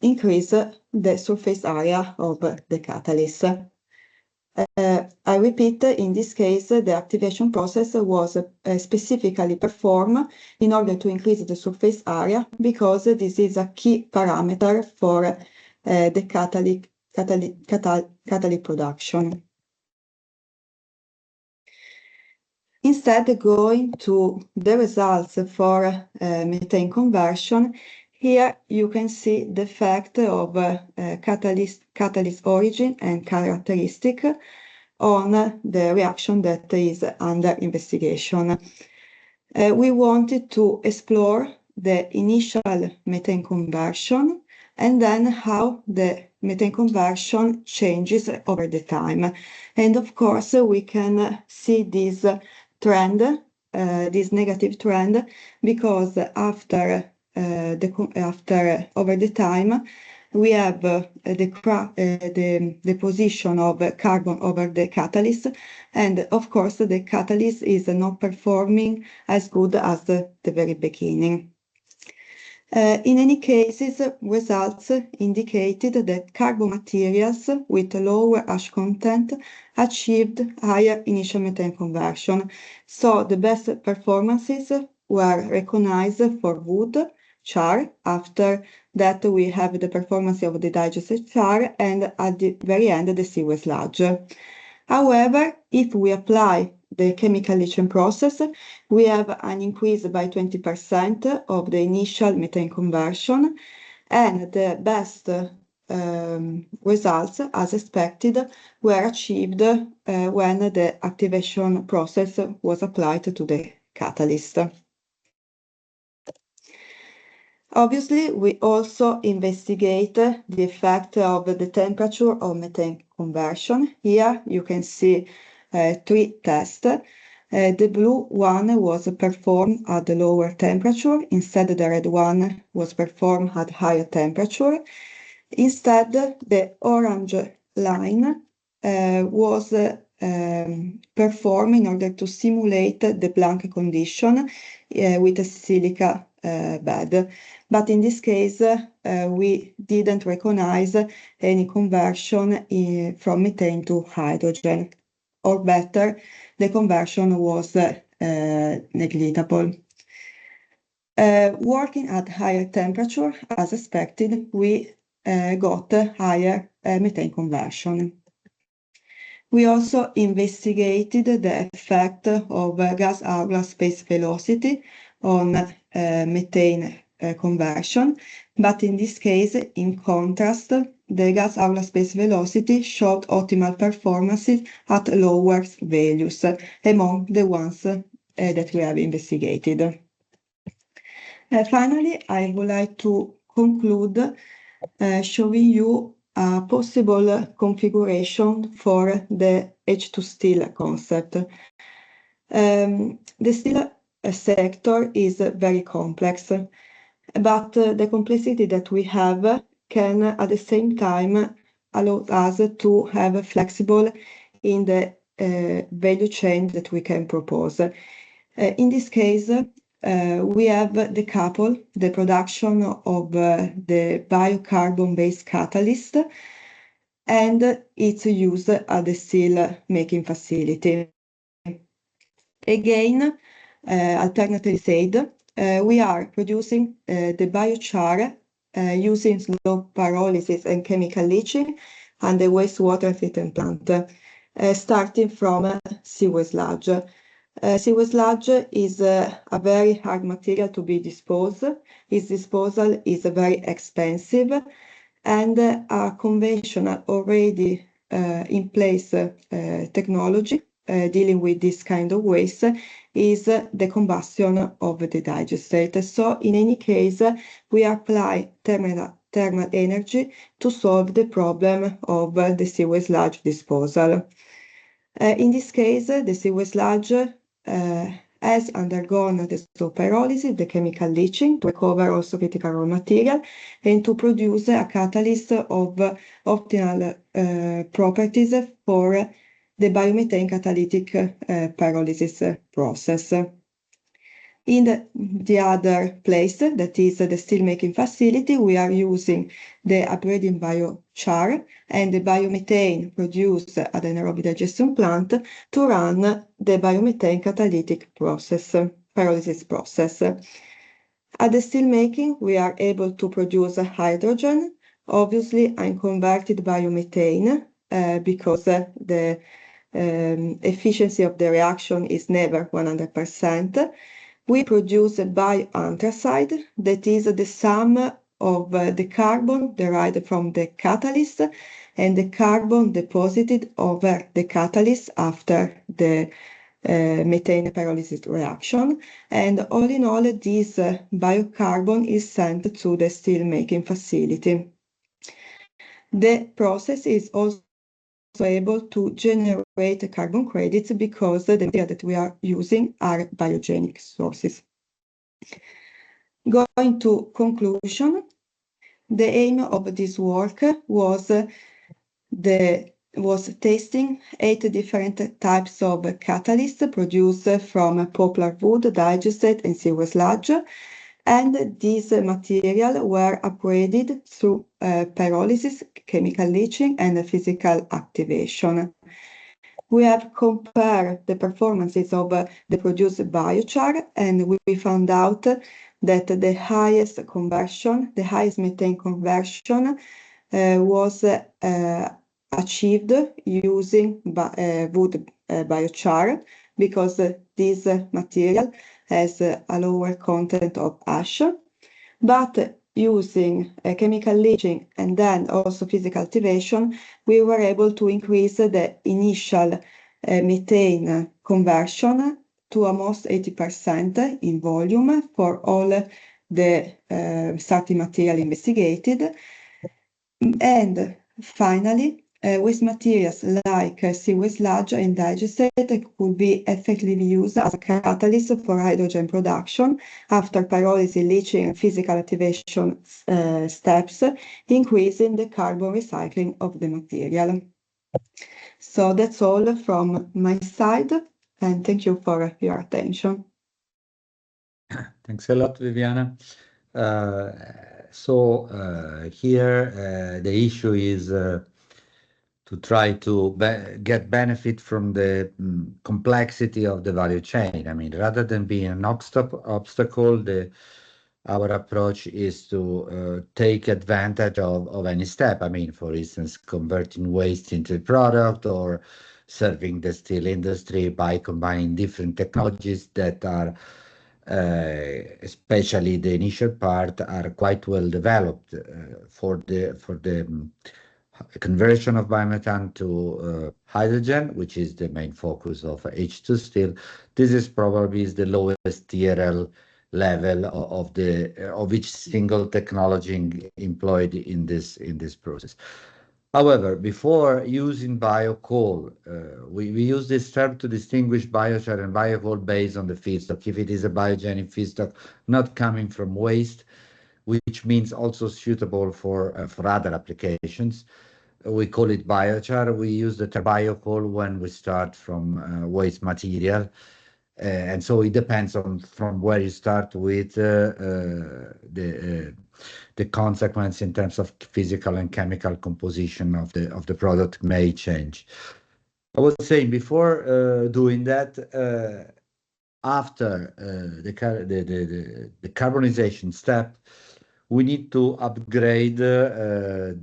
increase the surface area of the catalyst. I repeat, in this case, the activation process was specifically performed in order to increase the surface area because this is a key parameter for the catalytic production. Instead, going to the results for methane conversion, here you can see the effect of catalyst origin and characteristic on the reaction that is under investigation. We wanted to explore the initial methane conversion and then how the methane conversion changes over the time. And of course, we can see this trend, this negative trend, because after over the time, we have the position of carbon over the catalyst, and of course the catalyst is not performing as good as the very beginning. In any cases, results indicated that carbon materials with lower ash content achieved higher initial methane conversion. So the best performances were recognized for wood, char. After that, we have the performance of the digested char, and at the very end, the sewage sludge. However, if we apply the chemical leaching process, we have an increase by 20% of the initial methane conversion, and the best results, as expected, were achieved when the activation process was applied to the catalyst. Obviously, we also investigate the effect of the temperature of methane conversion. Here you can see 3 tests. The blue one was performed at the lower temperature. Instead, the red one was performed at higher temperature. Instead, the orange line was performed in order to simulate the blank condition with a silica bed. But in this case, we didn't recognize any conversion from methane to hydrogen, or better, the conversion was negligible. Working at higher temperature, as expected, we got higher methane conversion. We also investigated the effect of gas outlet space velocity on methane conversion, but in this case, in contrast, the gas outlet space velocity showed optimal performances at lower values among the ones that we have investigated. Finally, I would like to conclude showing you a possible configuration for the H2STEEL concept. The steel sector is very complex, but the complexity that we have can at the same time allow us to have flexible in the value chain that we can propose. In this case, we have decoupled the production of the biocarbon-based catalyst, and its use at the steel making facility. Again, alternatively said, we are producing the biochar using slow pyrolysis and chemical leaching and the wastewater treatment plant, starting from sewage sludge. Sewage sludge is a very hard material to be disposed. Its disposal is very expensive, and a conventional already in place technology dealing with this kind of waste is the combustion of the digestate. So in any case, we apply thermal energy to solve the problem of the sewage sludge disposal. In this case, the sewage sludge has undergone the slow pyrolysis, the chemical leaching, to recover also critical raw material and to produce a catalyst of optimal properties for the biomethane catalytic pyrolysis process. In the other place, that is the steelmaking facility, we are using the upgrading biochar and the biomethane produced at the anaerobic digestion plant to run the biomethane catalytic process, pyrolysis process. At the steelmaking, we are able to produce hydrogen, obviously unconverted biomethane, because the efficiency of the reaction is never 100%. We produce a bioanthracite, that is the sum of the carbon derived from the catalyst and the carbon deposited over the catalyst after the methane pyrolysis reaction. And all in all, this biocarbon is sent to the steelmaking facility. The process is also able to generate carbon credits because the material that we are using are biogenic sources. Going to conclusion, the aim of this work was testing 8 different types of catalysts produced from poplar wood, digestate, and sewage sludge, and these materials were upgraded through pyrolysis, chemical leaching, and physical activation. we have compared the performances of the produced biochar, and we found out that the highest methane conversion was achieved using wood biochar, because this material has a lower content of ash. But using chemical leaching and then also physical activation, we were able to increase the initial methane conversion to almost 80% in volume for all the starting material investigated. And finally, waste materials like seawaste sludge and digestate could be effectively used as a catalyst for hydrogen production after pyrolysis, leaching, and physical activation steps, increasing the carbon recycling of the material. So that's all from my side, and thank you for your attention. Thanks a lot, Viviana. Here the issue is to try to get benefit from the complexity of the value chain. I mean, rather than being an obstacle, our approach is to take advantage of any step. I mean, for instance, converting waste into a product or serving the steel industry by combining different technologies that are especially the initial part, are quite well developed for the conversion of biomethane to hydrogen, which is the main focus of H2STEEL. This is probably the lowest TRL level of each single technology employed in this process. However, before using biocoal, we use this term to distinguish biochar and biocoal based on the feedstock. If it is a biogenic feedstock not coming from waste, which means also suitable for other applications, we call it biochar. We use the term biocoal when we start from waste material. And so it depends on from where you start with the consequence in terms of physical and chemical composition of the product may change. I was saying before doing that, after the carbonization step, we need to upgrade the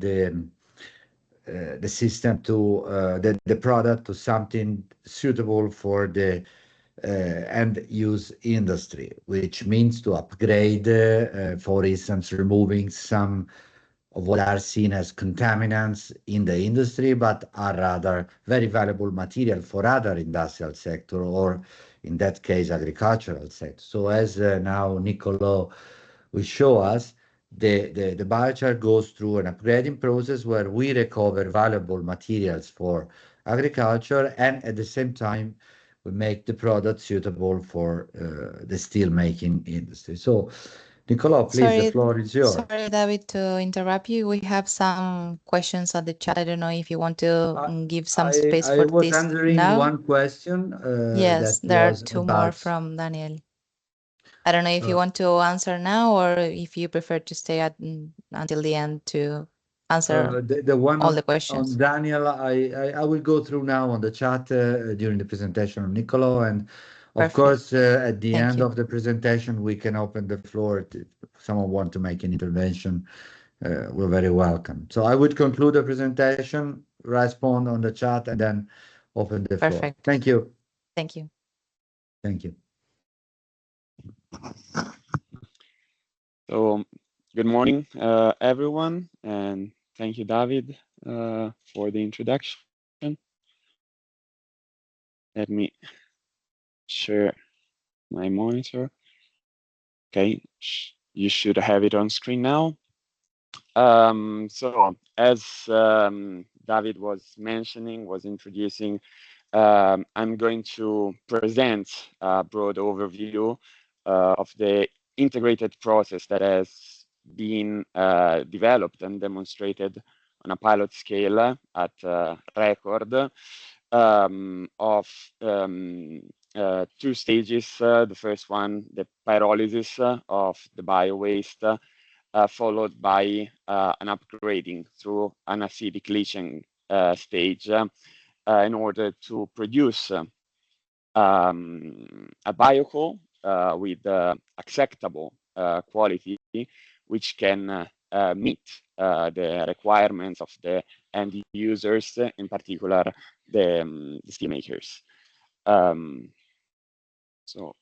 system to the product to something suitable for the end use industry, which means to upgrade, for instance, removing some of what are seen as contaminants in the industry, but are rather very valuable material for other industrial sector, or in that case, agricultural sector. So as now Niccolò will show us, the biochar goes through an upgrading process where we recover valuable materials for agriculture, and at the same time, we make the product suitable for the steelmaking industry. So, Niccolò, please, the floor is yours. Sorry, David, to interrupt you. We have some questions on the chat. I don't know if you want to give some space for this now. I was answering one question. Yes, there are two more from Daniel. I don't know if you want to answer now or if you prefer to stay until the end to answer the one all the questions. On Daniel, I will go through now on the chat during the presentation of Niccolò, and of course at the end of the presentation we can open the floor if someone want to make an intervention. We're very welcome. So I would conclude the presentation, respond on the chat, and then open the floor. Thank you. Thank you. Thank you. So, good morning, everyone, and thank you, David, for the introduction. Let me share my monitor. Okay, you should have it on screen now. So, as David was mentioning, was introducing, I'm going to present a broad overview of the integrated process that has been developed and demonstrated on a pilot scale at record of two stages. The first one, the pyrolysis of the bio-waste, followed by an upgrading through an acidic leaching stage in order to produce a biocoal with acceptable quality, which can meet the requirements of the end users, in particular the steel makers. So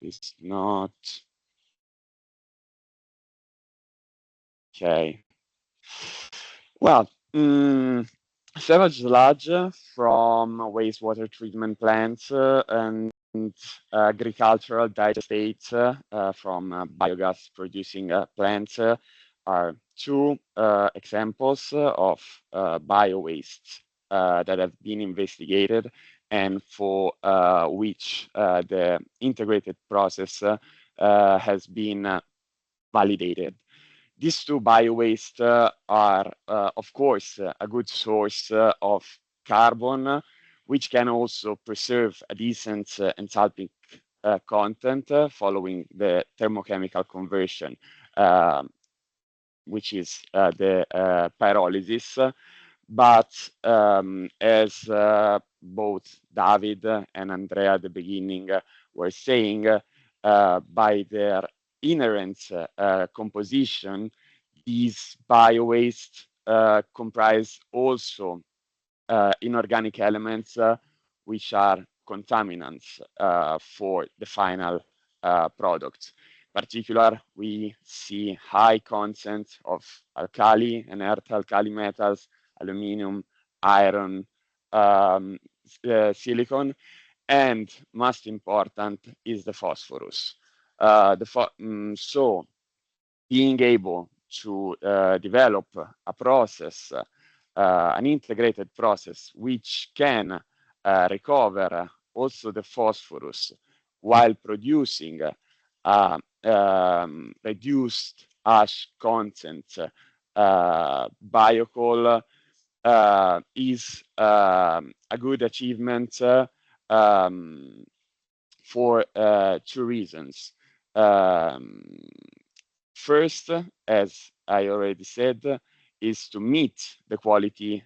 it's not okay. Well, sewage sludge from wastewater treatment plants and agricultural digestate from biogas producing plants are two examples of bio-waste that have been investigated and for which the integrated process has been validated. These two bio-waste are, of course, a good source of carbon, which can also preserve a decent enthalpic content following the thermochemical conversion, which is the pyrolysis. But as both David and Andrea at the beginning were saying, by their inherent composition, these bio-waste comprise also inorganic elements which are contaminants for the final product. In particular, we see high content of alkali and earth alkali metals, aluminum, iron, silicon, and most important is the phosphorus. So being able to develop a process, an integrated process, which can recover also the phosphorus while producing reduced ash content biocoal is a good achievement for two reasons. First, as I already said, is to meet the quality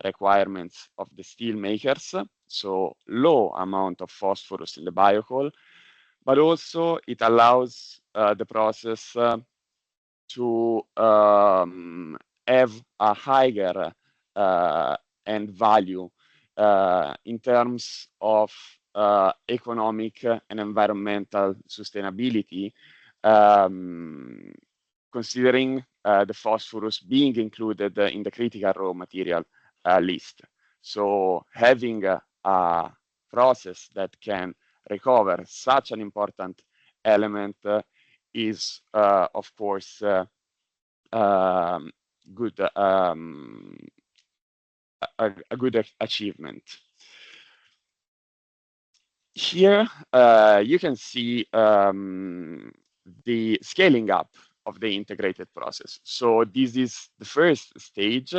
requirements of the steel makers, so low amount of phosphorus in the biocoal, but also it allows the process to have a higher end value in terms of economic and environmental sustainability, considering the phosphorus being included in the critical raw material list. So having a process that can recover such an important element is, of course, good, a good achievement. Here you can see the scaling up of the integrated process. So this is the first stage,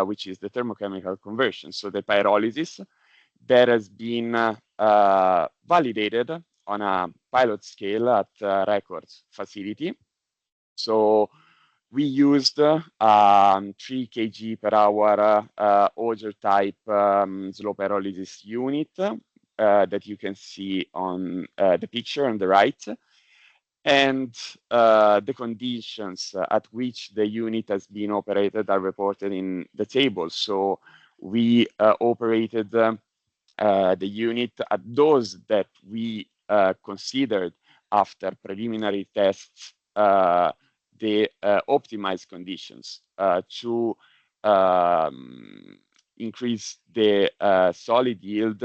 which is the thermochemical conversion. So the pyrolysis that has been validated on a pilot scale at Records facility. So we used 3 kg per hour Auger type slow pyrolysis unit that you can see on the picture on the right. And the conditions at which the unit has been operated are reported in the table. So we operated the unit at those that we considered after preliminary tests the optimized conditions to increase the solid yield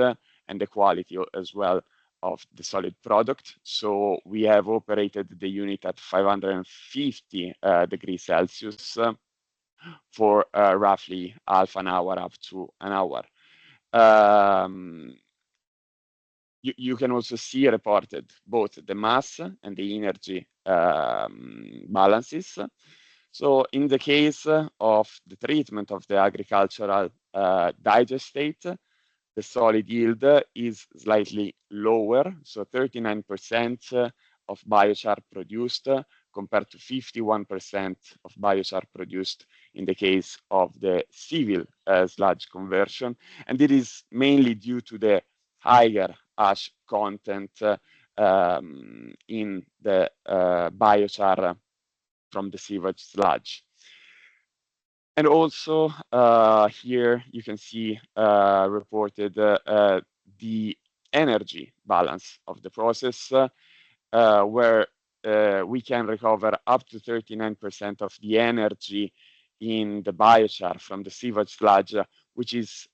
and the quality as well of the solid product. So we have operated the unit at 550 degrees Celsius for roughly half an hour up to an hour. You can also see reported both the mass and the energy balances. So in the case of the treatment of the agricultural digestate, the solid yield is slightly lower, so 39% of biochar produced compared to 51% of biochar produced in the case of the civil sludge conversion, and it is mainly due to the higher ash content in the biochar from the sewage sludge. And also here you can see reported the energy balance of the process, where we can recover up to 39% of the energy in the biochar from the sewage sludge, which is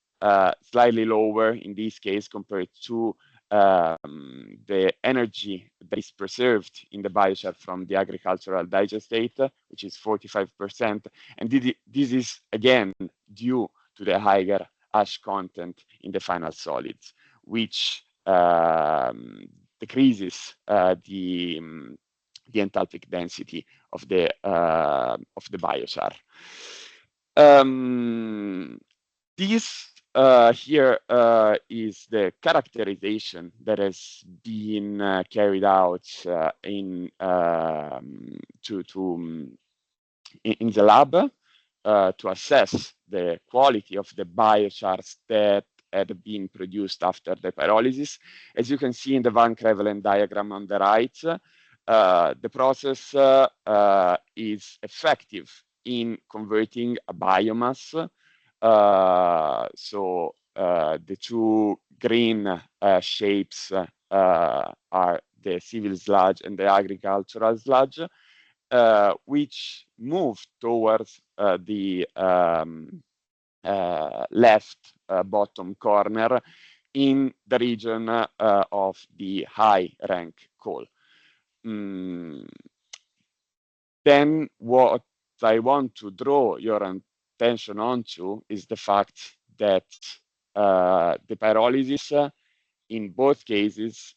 slightly lower in this case compared to the energy that is preserved in the biochar from the agricultural digestate, which is 45%. And this is again due to the higher ash content in the final solids, which decreases the enthalpic density of the biochar. This here is the characterization that has been carried out in the lab to assess the quality of the biochars that had been produced after the pyrolysis. As you can see in the Van Crevelen diagram on the right, the process is effective in converting a biomass. So the two green shapes are the civil sludge and the agricultural sludge, which move towards the left bottom corner in the region of the high rank coal. Then what I want to draw your attention onto is the fact that the pyrolysis in both cases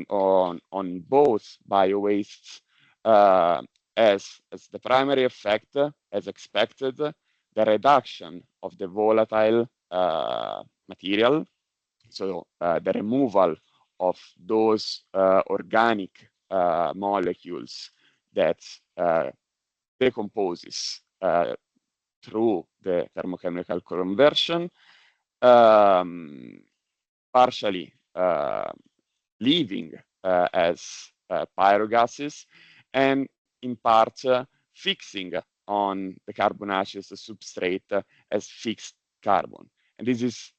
on both bio-wastes as the primary effect, as expected, the reduction of the volatile material, so the removal of those organic molecules that decomposes through the thermochemical conversion, partially leaving as pyrogases, and in part fixing on the carbonaceous substrate as fixed carbon. And this is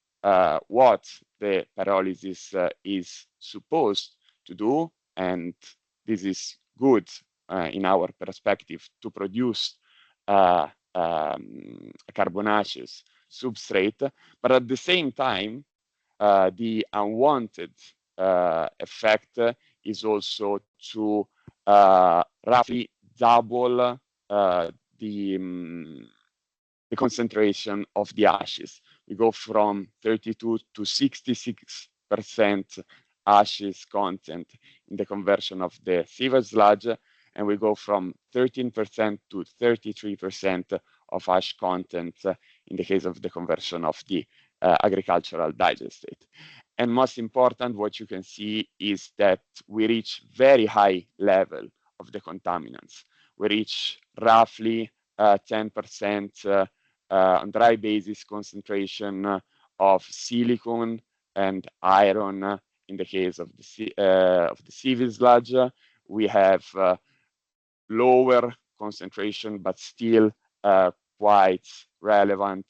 what the pyrolysis is supposed to do, and this is good in our perspective to produce a carbonaceous substrate, but at the same time, the unwanted effect is also to roughly double the concentration of the ashes. We go from 32 to 66% ashes content in the conversion of the sewage sludge, and we go from 13% to 33% of ash content in the case of the conversion of the agricultural digestate. And most important, what you can see is that we reach very high level of the contaminants. We reach roughly 10% on dry basis concentration of silicon and iron in the case of the civil sludge. We have lower concentration, but still quite relevant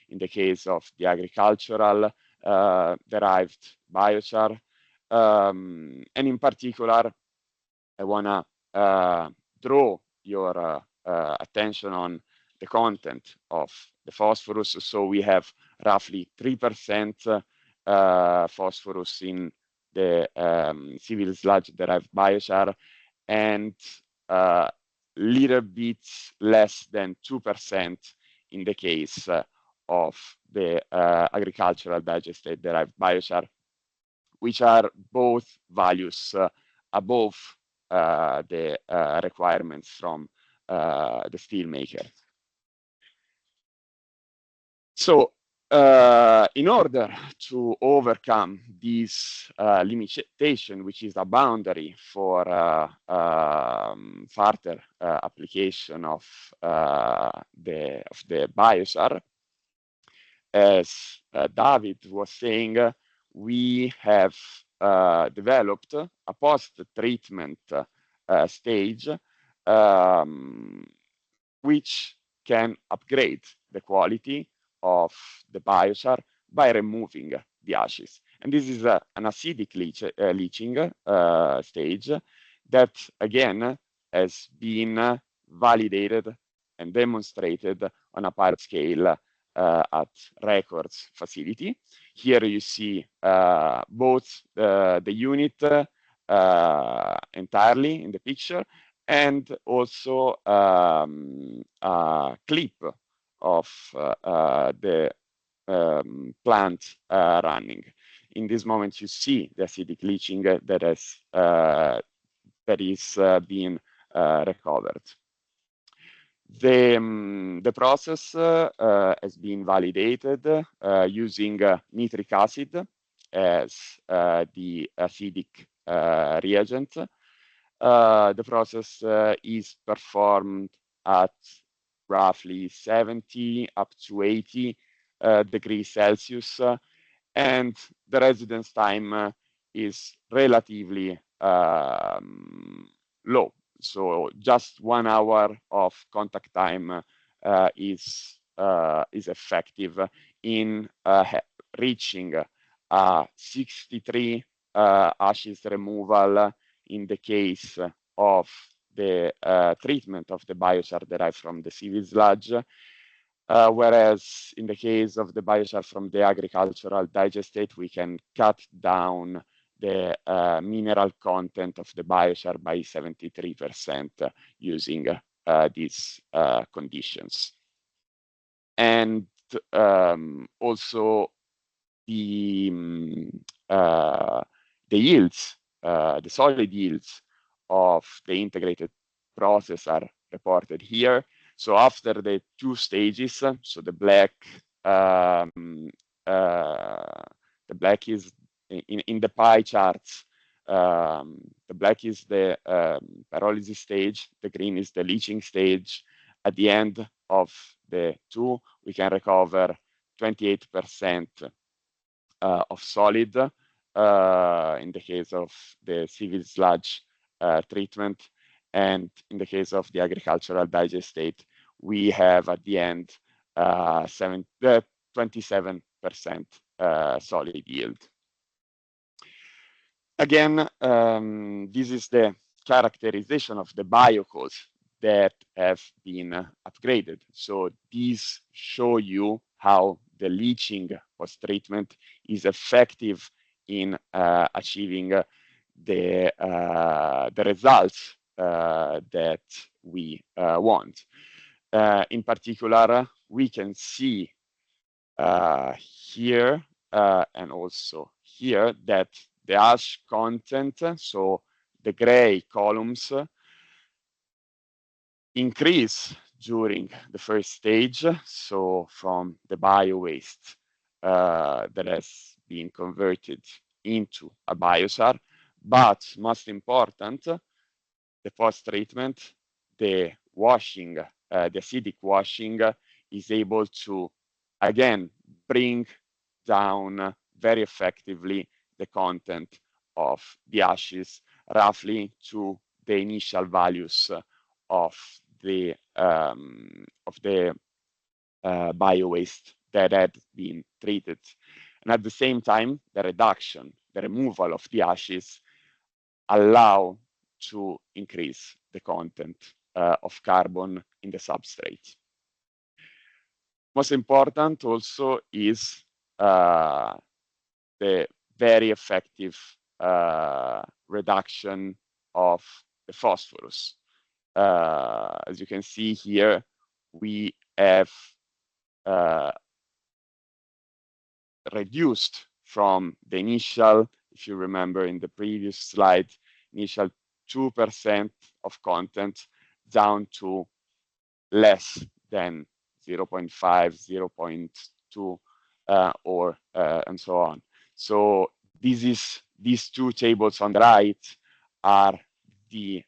in the case of the agricultural derived biochar. And in particular, I want to draw your attention on the content of the phosphorus. So we have roughly 3% phosphorus in the civil sludge derived biochar, and little bit less than 2% in the case of the agricultural digestate derived biochar, which are both values above the requirements from the steelmaker. So In order to overcome this limitation, which is a boundary for further application of the biosar, as David was saying, we have developed a post-treatment stage which can upgrade the quality of the biosar by removing the ashes. And this is an acidic leaching stage that, again, has been validated and demonstrated on a pilot scale at Records facility. Here you see both the unit entirely in the picture, and also a clip of the plant running. In this moment, you see the acidic leaching that is being recovered. The process has been validated using nitric acid as the acidic reagent. The process is performed at roughly 70 up to 80 degrees Celsius, and the residence time is relatively low. So just 1 hour of contact time is effective in reaching 63 ashes removal in the case of the treatment of the biosar derived from the civil sludge, whereas in the case of the biosar from the agricultural digestate, we can cut down the mineral content of the biosar by 73% using these conditions. And also the yields, the solid yields of the integrated process are reported here. So after the 2 stages, so the black is in the pie charts. The black is the pyrolysis stage, the green is the leaching stage. At the end of the 2, we can recover 28% of solid in the case of the civil sludge treatment, and in the case of the agricultural digestate, we have at the end 27% solid yield. Again, this is the characterization of the biocoals that have been upgraded. So these show you how the leaching post-treatment is effective in achieving the results that we want. In particular, we can see here and also here that the ash content, so the gray columns, increase during the first stage, so from the bio-waste that has been converted into a biosar. But most important, the post-treatment, the washing, the acidic washing is able to, again, bring down very effectively the content of the ashes roughly to the initial values of the bio-waste that had been treated. And at the same time, the reduction, the removal of the ashes allow to increase the content of carbon in the substrate. Most important also is the very effective reduction of the phosphorus. As you can see here, we have reduced from the initial, if you remember in the previous slide, initial 2% of content down to less than 0.5, 0.2 or and so on. So these two tables on the right are the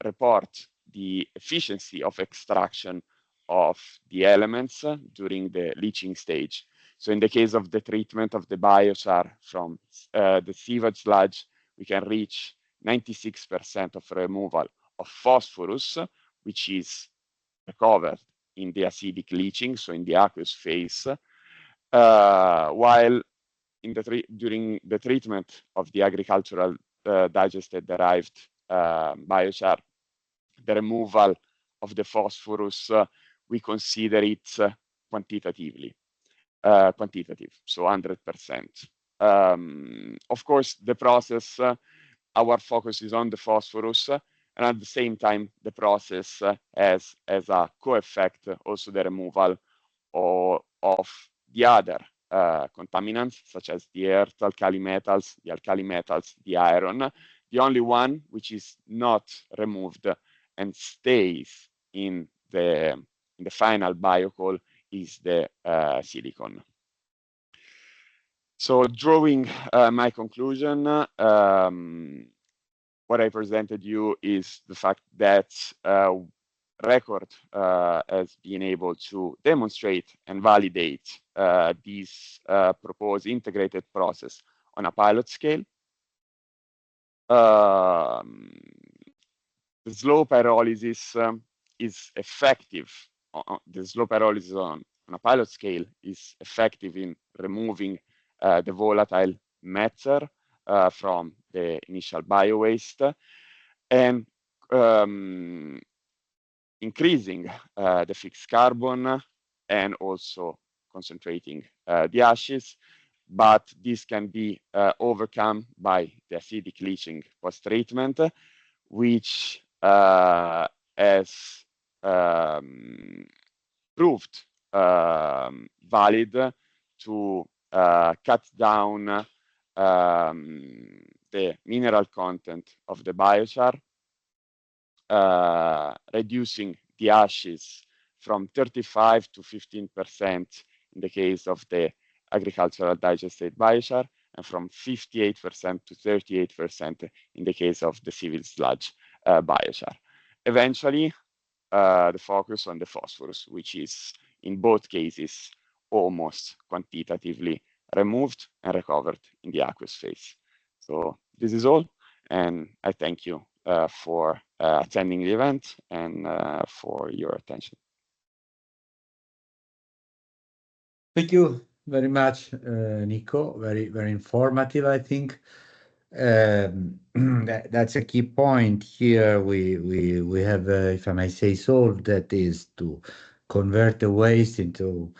report the efficiency of extraction of the elements during the leaching stage. So in the case of the treatment of the biochar from the sewage sludge, we can reach 96% of removal of phosphorus, which is recovered in the acidic leaching, so in the aqueous phase, while during the treatment of the agricultural digested derived biochar, the removal of the phosphorus, we consider it quantitative, so 100%. Of course, the process, our focus is on the phosphorus, and at the same time, the process has as a co-effect also the removal of the other contaminants, such as the earth, alkali metals, the iron. The only one which is not removed and stays in the final biocoal is the silicon. So drawing my conclusion, what I presented you is the fact that Record has been able to demonstrate and validate this proposed integrated process on a pilot scale. The slow pyrolysis is effective. The slow pyrolysis on a pilot scale is effective in removing the volatile matter from the initial bio-waste and increasing the fixed carbon and also concentrating the ashes, but this can be overcome by the acidic leaching post-treatment, which has proved valid to cut down the mineral content of the biochar, reducing the ashes from 35 to 15% in the case of the agricultural digestate biochar, and from 58% to 38% in the case of the civil sludge biochar. Eventually, the focus on the phosphorus, which is in both cases almost quantitatively removed and recovered in the aqueous phase. So this is all, and I thank you for attending the event and for your attention. Thank you very much, Nico. Very informative, I think. That's a key point here. We have, if I may say so, that is to convert the waste into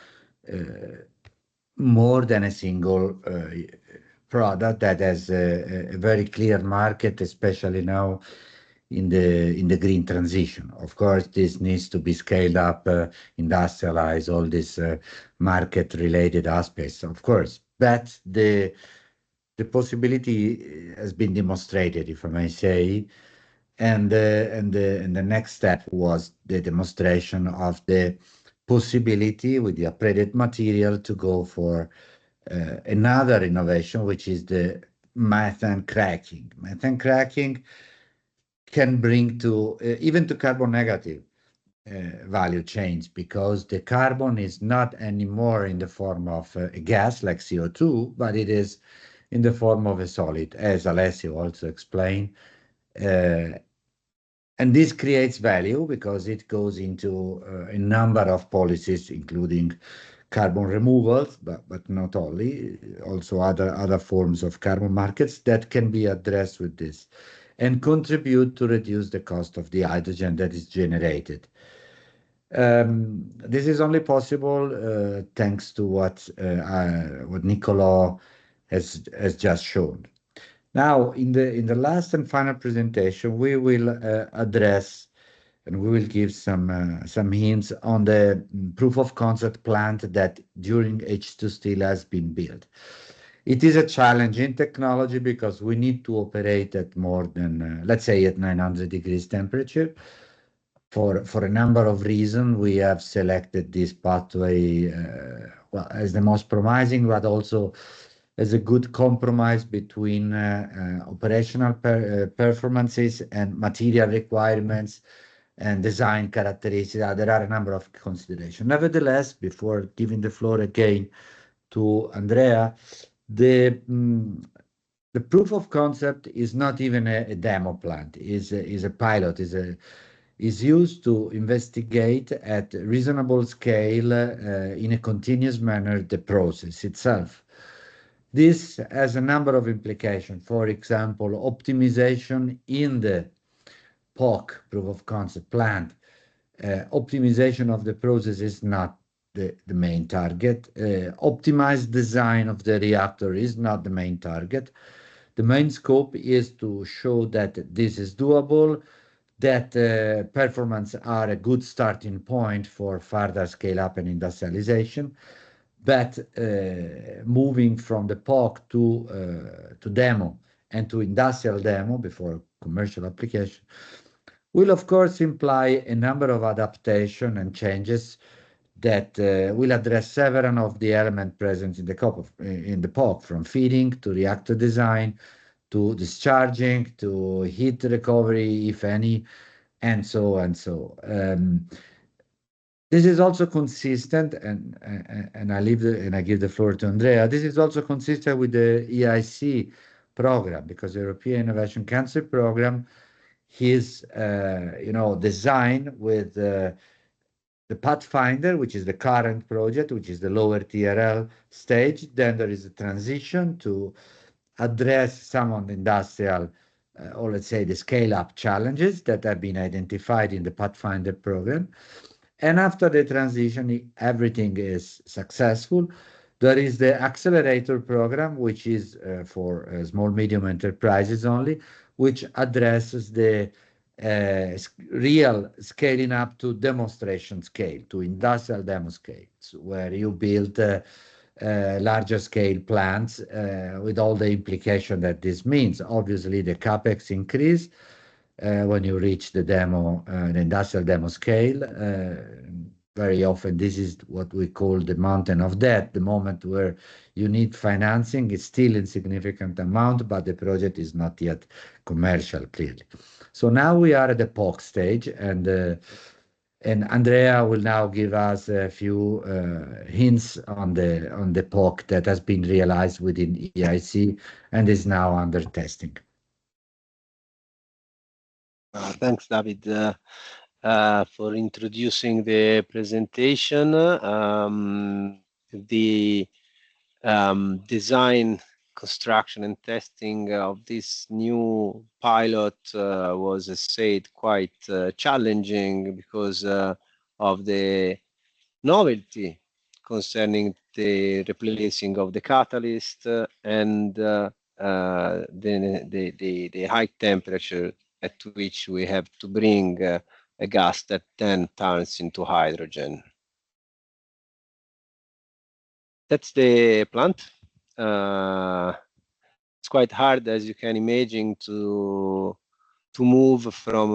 more than a single product that has a very clear market, especially now in the green transition. Of course, this needs to be scaled up, industrialize all these market-related aspects, of course. But the possibility has been demonstrated, if I may say, and the next step was the demonstration of the possibility with the upgraded material to go for another innovation, which is the methane cracking. Methane cracking can bring to even to carbon negative value chains, because the carbon is not anymore in the form of a gas like CO2, but it is in the form of a solid, as Alessio also explained. And this creates value because it goes into a number of policies, including carbon removals, but not only, also other forms of carbon markets that can be addressed with this and contribute to reduce the cost of the hydrogen that is generated. This is only possible thanks to what Niccolo has just shown. Now, in the last and final presentation, we will address and we will give some hints on the proof of concept plant that during H2STEEL has been built. It is a challenging technology because we need to operate at more than, let's say, at 900 degrees temperature. For a number of reasons, we have selected this pathway well, as the most promising, but also as a good compromise between operational performances and material requirements and design characteristics. There are a number of considerations. Nevertheless, before giving the floor again to Andrea, the proof of concept is not even a demo plant, is a pilot, is used to investigate at reasonable scale in a continuous manner the process itself. This has a number of implications. For example, optimization in the POC, proof of concept plant. Optimization of the process is not the main target. Optimized design of the reactor is not the main target. The main scope is to show that this is doable, that performance are a good starting point for further scale up and industrialization, but moving from the POC to demo and to industrial demo before commercial application will of course imply a number of adaptation and changes that will address several of the elements present in the POC, from feeding to reactor design to discharging to heat recovery, if any, and so and so. This is also consistent, and I give the floor to Andrea. This is also consistent with the EIC program, because the European Innovation Council program is, designed with the Pathfinder, which is the current project, which is the lower TRL stage. Then there is a transition to address some of the industrial, or let's say the scale-up challenges that have been identified in the Pathfinder program. And after the transition, everything is successful. There is the accelerator program, which is for small, medium enterprises only, which addresses the real scaling up to demonstration scale, to industrial demo scales, where you build larger scale plants with all the implication that this means. Obviously, the capex increase when you reach the demo, the industrial demo scale. Very often, this is what we call the mountain of debt, the moment where you need financing. It's still a significant amount, but the project is not yet commercial, clearly. So now we are at the POC stage, and Andrea will now give us a few hints on the POC that has been realized within EIC and is now under testing. Thanks, David, for introducing the presentation. The design, construction, and testing of this new pilot was, as said, quite challenging because of the novelty concerning the replacing of the catalyst and the high temperature at which we have to bring a gas that then turns into hydrogen. That's the plant. It's quite hard, as you can imagine, to move from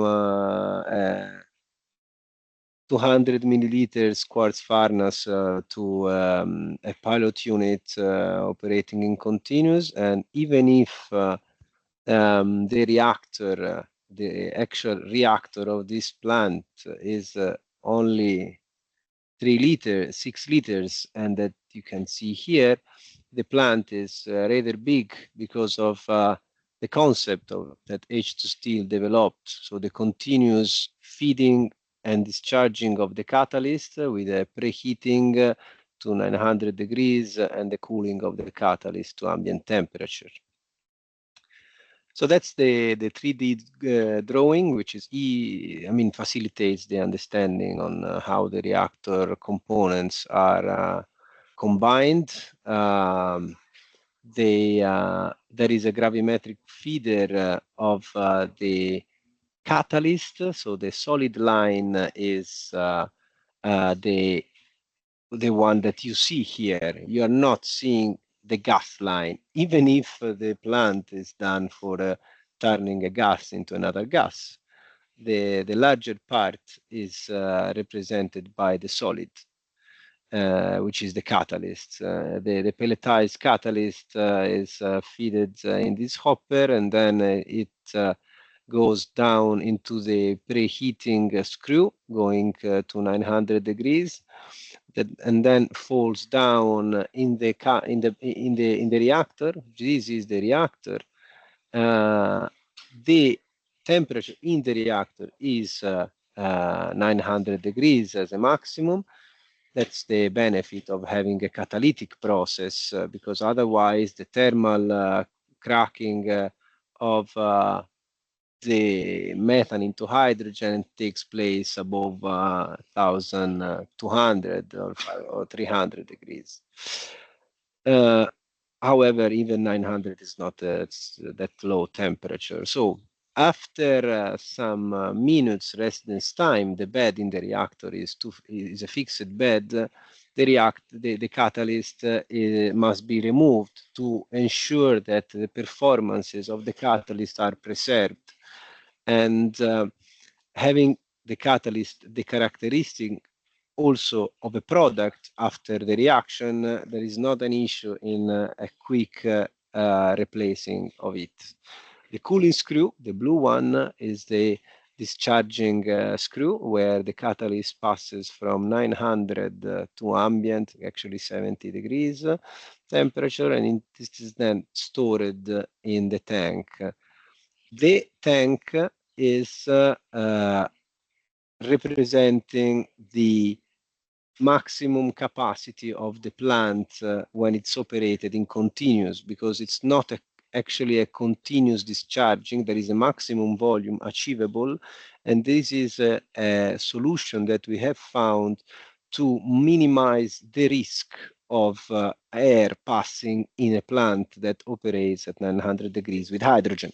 200 milliliters quartz furnace to a pilot unit operating in continuous. And even if the reactor, the actual reactor of this plant is only 3 liters, 6 liters, and that you can see here, the plant is rather big because of the concept of that H2STEEL developed. So the continuous feeding and discharging of the catalyst with a preheating to 900 degrees and the cooling of the catalyst to ambient temperature. So that's the 3D drawing, which is facilitates the understanding on how the reactor components are combined. There is a gravimetric feeder of the catalyst. So the solid line is the one that you see here. You are not seeing the gas line, even if the plant is done for turning a gas into another gas. the larger part is represented by the solid, which is the catalyst. The pelletized catalyst is fed in this hopper, and then it goes down into the preheating screw, going to 900 degrees, and then falls down in the reactor. This is the reactor. The temperature in the reactor is 900 degrees as a maximum. That's the benefit of having a catalytic process, because otherwise the thermal cracking of the methane into hydrogen takes place above 1200 or 300 degrees. However, even 900 is not that low temperature. So after some minutes residence time, the bed in the reactor is a fixed bed. The catalyst must be removed to ensure that the performances of the catalyst are preserved. And having the catalyst, the characteristic also of a product after the reaction, there is not an issue in a quick replacing of it. The cooling screw, the blue one, is the discharging screw, where the catalyst passes from 900 to ambient, actually 70 degrees temperature, and this is then stored in the tank. The tank is representing the maximum capacity of the plant when it's operated in continuous, because it's not actually a continuous discharging. There is a maximum volume achievable, and this is a solution that we have found to minimize the risk of air passing in a plant that operates at 900 degrees with hydrogen.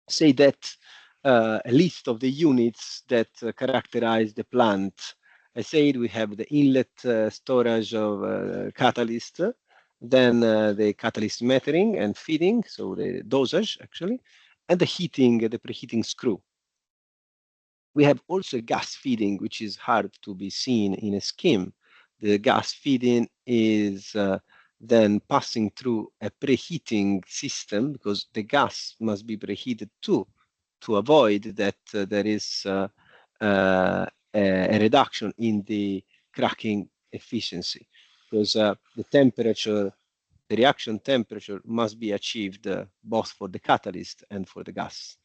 Say that a list of the units that characterize the plant. I said we have the inlet storage of catalyst, then the catalyst metering and feeding, so the dosage actually, and the heating, the preheating screw. We have also gas feeding, which is hard to be seen in a scheme. The gas feeding is then passing through a preheating system, because the gas must be preheated too, to avoid that there is a reduction in the cracking efficiency, because the temperature, the reaction temperature must be achieved both for the catalyst and for the gas.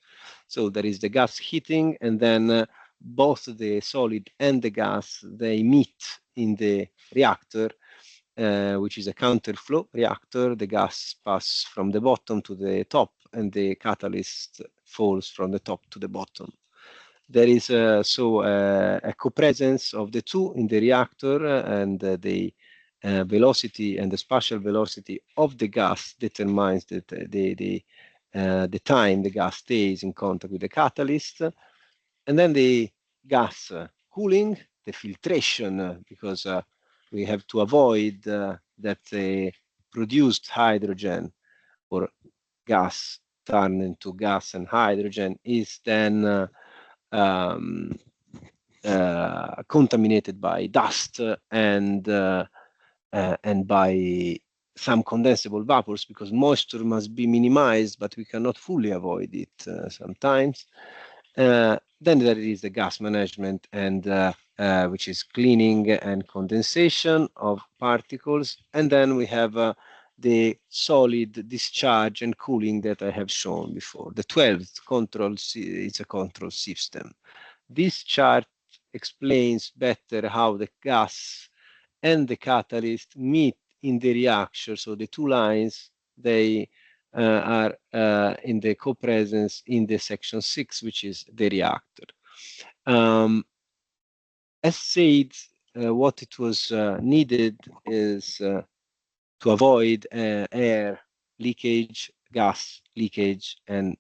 So there is the gas heating, and then both the solid and the gas, they meet in the reactor, which is a counterflow reactor. The gas passes from the bottom to the top, and the catalyst falls from the top to the bottom. There is so a co-presence of the two in the reactor, and the velocity and the spatial velocity of the gas determines the time the gas stays in contact with the catalyst. And then the gas cooling, the filtration, because we have to avoid that the produced hydrogen or gas turned into gas and hydrogen is then contaminated by dust and by some condensable vapors, because moisture must be minimized, but we cannot fully avoid it sometimes. Then there is the gas management, and which is cleaning and condensation of particles. And then we have the solid discharge and cooling that I have shown before. The 12th control, it's a control system. This chart explains better how the gas and the catalyst meet in the reaction. So the two lines, they are in the co-presence in the section 6, which is the reactor. As said, what it was needed is to avoid air leakage, gas leakage, and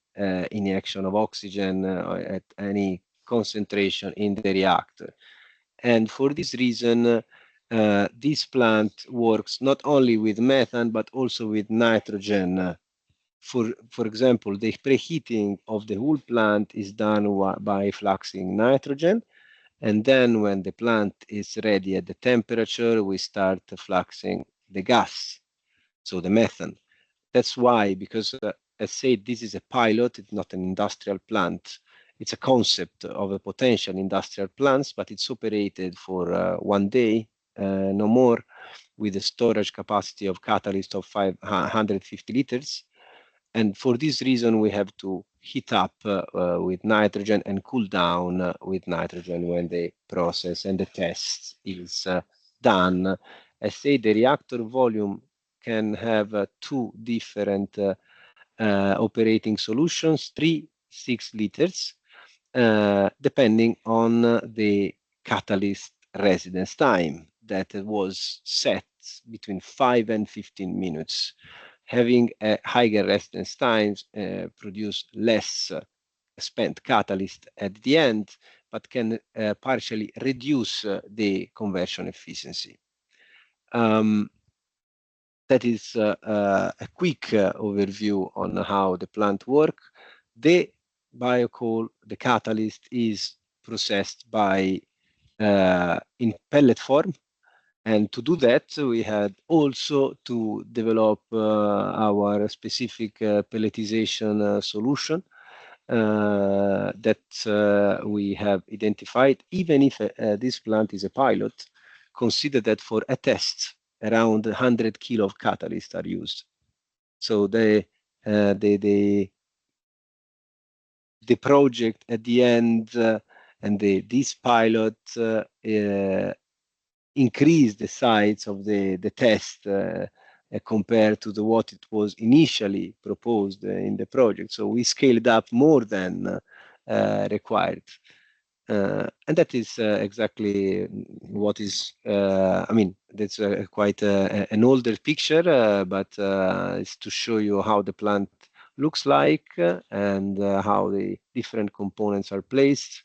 injection of oxygen at any concentration in the reactor. And for this reason, this plant works not only with methane, but also with nitrogen for example, the preheating of the whole plant is done by fluxing nitrogen. And then when the plant is ready at the temperature, we start fluxing the gas, so the methane. That's why, because as said, this is a pilot, it's not an industrial plant. It's a concept of a potential industrial plant, but it's operated for 1 day, no more, with a storage capacity of catalyst of 550 liters. And for this reason, we have to heat up with nitrogen and cool down with nitrogen when the process and the test is done. I say the reactor volume can have two different operating solutions, 3-6 liters, depending on the catalyst residence time that was set between 5 and 15 minutes. Having a higher residence times produce less spent catalyst at the end, but can partially reduce the conversion efficiency. That is a quick overview on how the plant works. The biocoal, the catalyst, is processed by in pellet form. And to do that, we had also to develop our specific pelletization solution that we have identified. Even if this plant is a pilot, consider that for a test, around 100 kilo of catalyst are used. So the project at the end and this pilot increase the size of the test compared to what it was initially proposed in the project. So we scaled up more than required. And that is exactly what is, I mean, that's quite an older picture, but it's to show you how the plant looks like and how the different components are placed,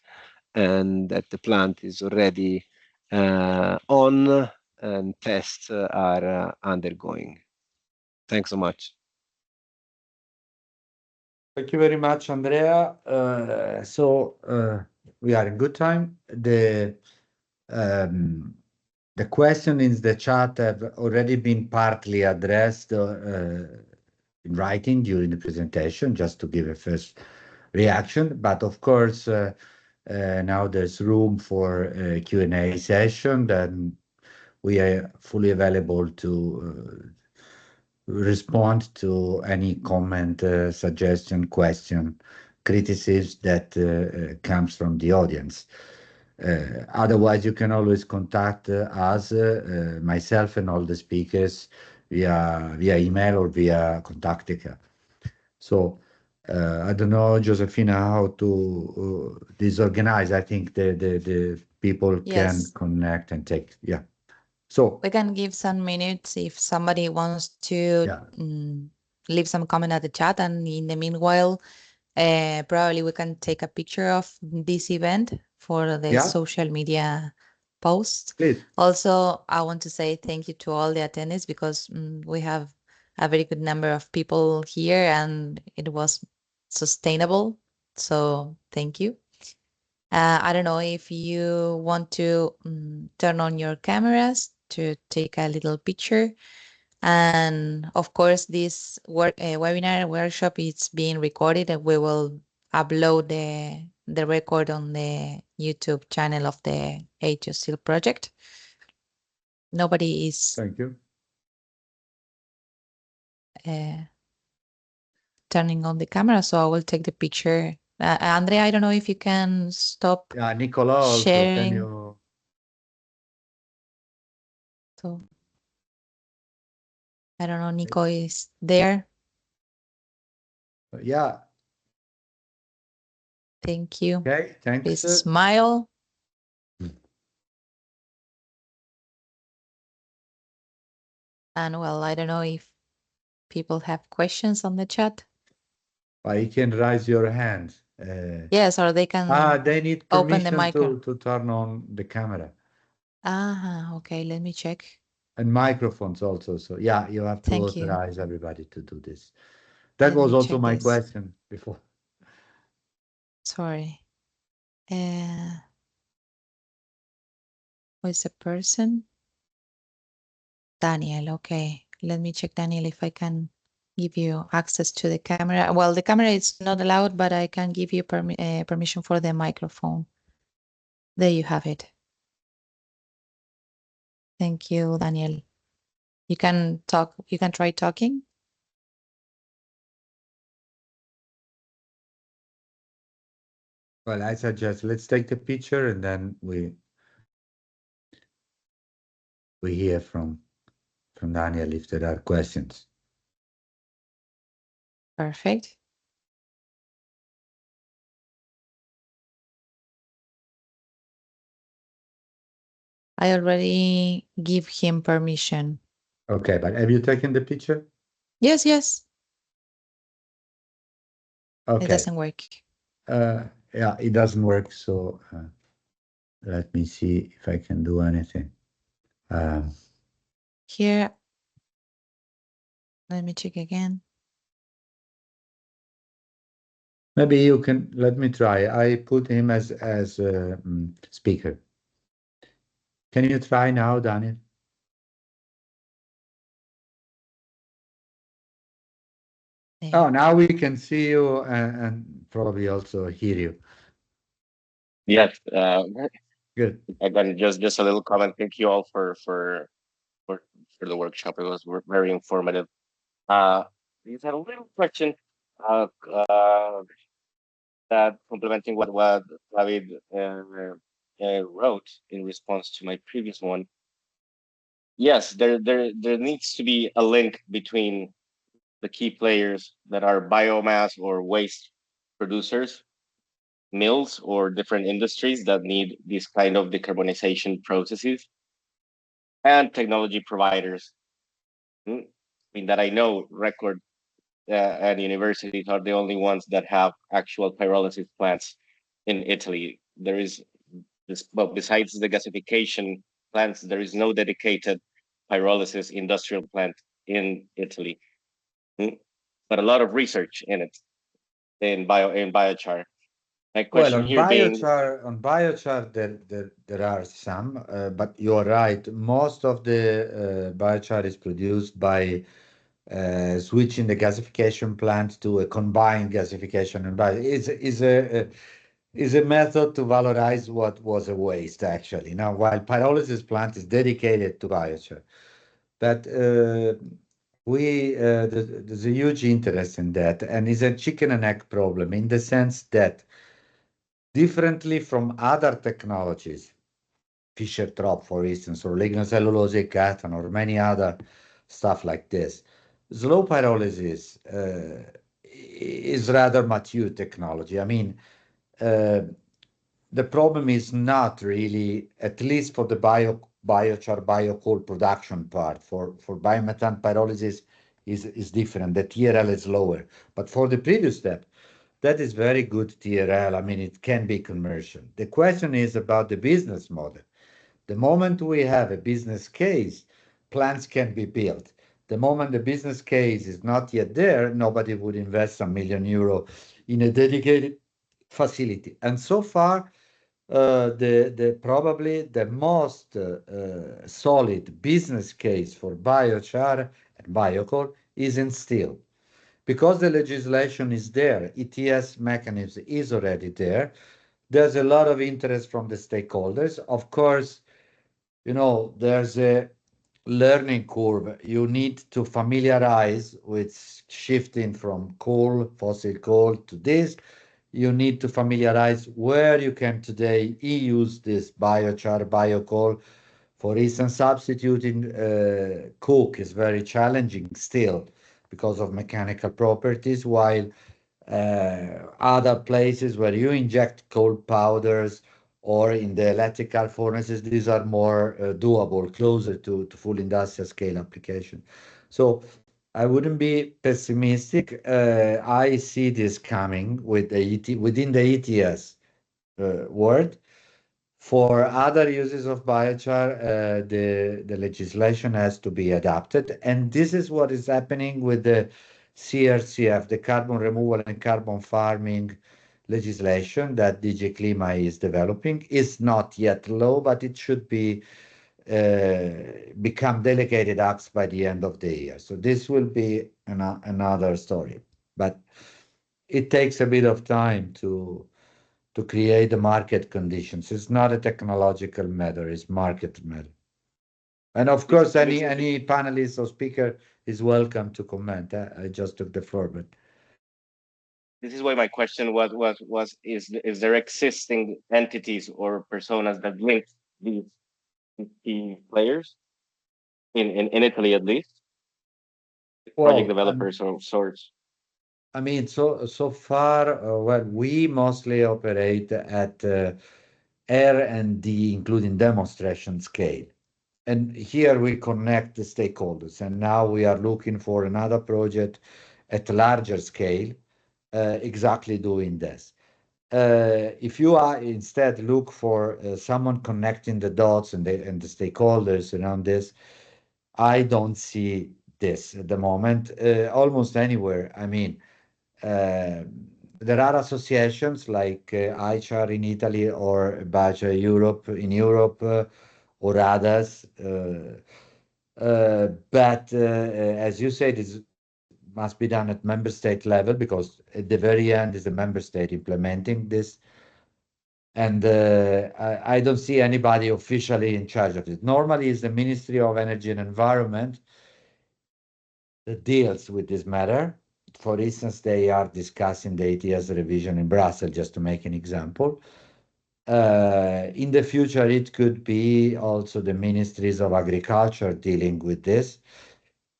and that the plant is already on and tests are undergoing. Thanks so much. Thank you very much, Andrea. We are in good time. The question in the chat have already been partly addressed in writing during the presentation, just to give a first reaction. But of course, now there's room for a Q&A session. Then we are fully available to respond to any comment, suggestion, question, criticism that comes from the audience. Otherwise, you can always contact us, myself and all the speakers, via email or via Contactica. So I don't know, Josefina, how to disorganize. I think the people can connect and take, yeah. So we can give some minutes if somebody wants to leave some comment at the chat, and in the meanwhile, probably we can take a picture of this event for the social media post. Please. Also, I want to say thank you to all the attendees, because we have a very good number of people here and it was sustainable. So thank you. I don't know if you want to turn on your cameras to take a little picture. And of course, this webinar workshop is being recorded, and we will upload the record on the YouTube channel of the H2STEEL project. Nobody is Thank you. Turning on the camera, so I will take the picture. Andrea, I don't know if you can stop Nicola, also, sharing. can you? So I don't know, Nico is there. Yeah. Thank you. Okay, thanks. Please smile. And well, I don't know if people have questions on the chat. You can raise your hand. Yes, or they can they need open the permission to turn on the camera. Okay, let me check. And microphones also. So yeah, you have to Thank you. authorize everybody to do this. That Let was me also check my this. question before. Sorry. Who is the person? Daniel. Okay. Let me check, Daniel, if I can give you access to the camera. Well, the camera is not allowed, but I can give you permission for the microphone. There you have it. Thank you, Daniel. You can talk. You can try talking. Well, I suggest let's take the picture and then we hear from Daniel if there are questions. Perfect. I already give him permission. Okay, but have you taken the picture? Yes, yes. It Okay. doesn't work. Yeah, it doesn't work. So let me see if I can do anything. Here, let me check again. Maybe you can let me try. I put him as speaker. Can you try now, Daniel? Oh, now we can see you and probably also hear you. Yes, Good. I got just a little comment. Thank you all for the workshop. It was very informative. Just had a little question. Uh, uh, that complementing what David wrote in response to my previous one. Yes, there needs to be a link between the key players that are biomass or waste producers, mills or different industries that need these kind of decarbonization processes, and technology providers. I mean that I know record and universities are the only ones that have actual pyrolysis plants in Italy. There is this, well, besides the gasification plants, there is no dedicated pyrolysis industrial plant in Italy. But a lot of research in it in biochar. My Well, question here being, on biochar, there are some, but you are right. Most of the biochar is produced by switching the gasification plant to a combined gasification and bio is a method to valorize what was a waste actually. Now, while pyrolysis plant is dedicated to biochar, but there's a huge interest in that, and it's a chicken and egg problem in the sense that differently from other technologies, Fischer-Tropsch, for instance, or lignocellulosic ethanol, or many other stuff like this. Slow pyrolysis is rather mature technology. I mean, the problem is not really, at least for the biochar, biocoal production part. For biomethane pyrolysis is different. The TRL is lower. But for the previous step, that is very good TRL. I mean, it can be commercial. The question is about the business model. The moment we have a business case, plants can be built. The moment the business case is not yet there, nobody would invest €1 million in a dedicated facility. And so far, probably the most solid business case for biochar and biocoal is in steel. Because the legislation is there, ETS mechanism is already there. There's a lot of interest from the stakeholders. Of course, there's a learning curve. You need to familiarize with shifting from fossil coal to this. You need to familiarize where you can today use this biochar, biocoal. For instance, substituting coke is very challenging still because of mechanical properties, while other places where you inject coal powders or in the electrical furnaces, these are more doable, closer to full industrial scale application. So I wouldn't be pessimistic. I see this coming within the ETS world. For other uses of biochar, the legislation has to be adapted, and this is what is happening with the CRCF, the carbon removal and carbon farming legislation that DG Clima is developing, is not yet law, but it should be become delegated acts by the end of the year. So this will be another story, but it takes a bit of time to create the market conditions. It's not a technological matter; it's market matter. And of course, any panelist or speaker is welcome to comment. I just took the floor, but this is why my question was is there existing entities or personas that link these key players in Italy at least, project well, developers or sorts? I mean, so far, well, we mostly operate at R&D, including demonstration scale. And here we connect the stakeholders. And now we are looking for another project at a larger scale, exactly doing this. If you are instead look for someone connecting the dots and the stakeholders around this, I don't see this at the moment, almost anywhere. I mean, uh, there are associations like ICHAR in Italy or BACE Europe in Europe or others. But as you said, it must be done at member state level because at the very end is the member state implementing this. And I don't see anybody officially in charge of it. Normally, it's the Ministry of Energy and Environment that deals with this matter. For instance, they are discussing the ETS revision in Brussels, just to make an example. In the future, it could be also the ministries of agriculture dealing with this.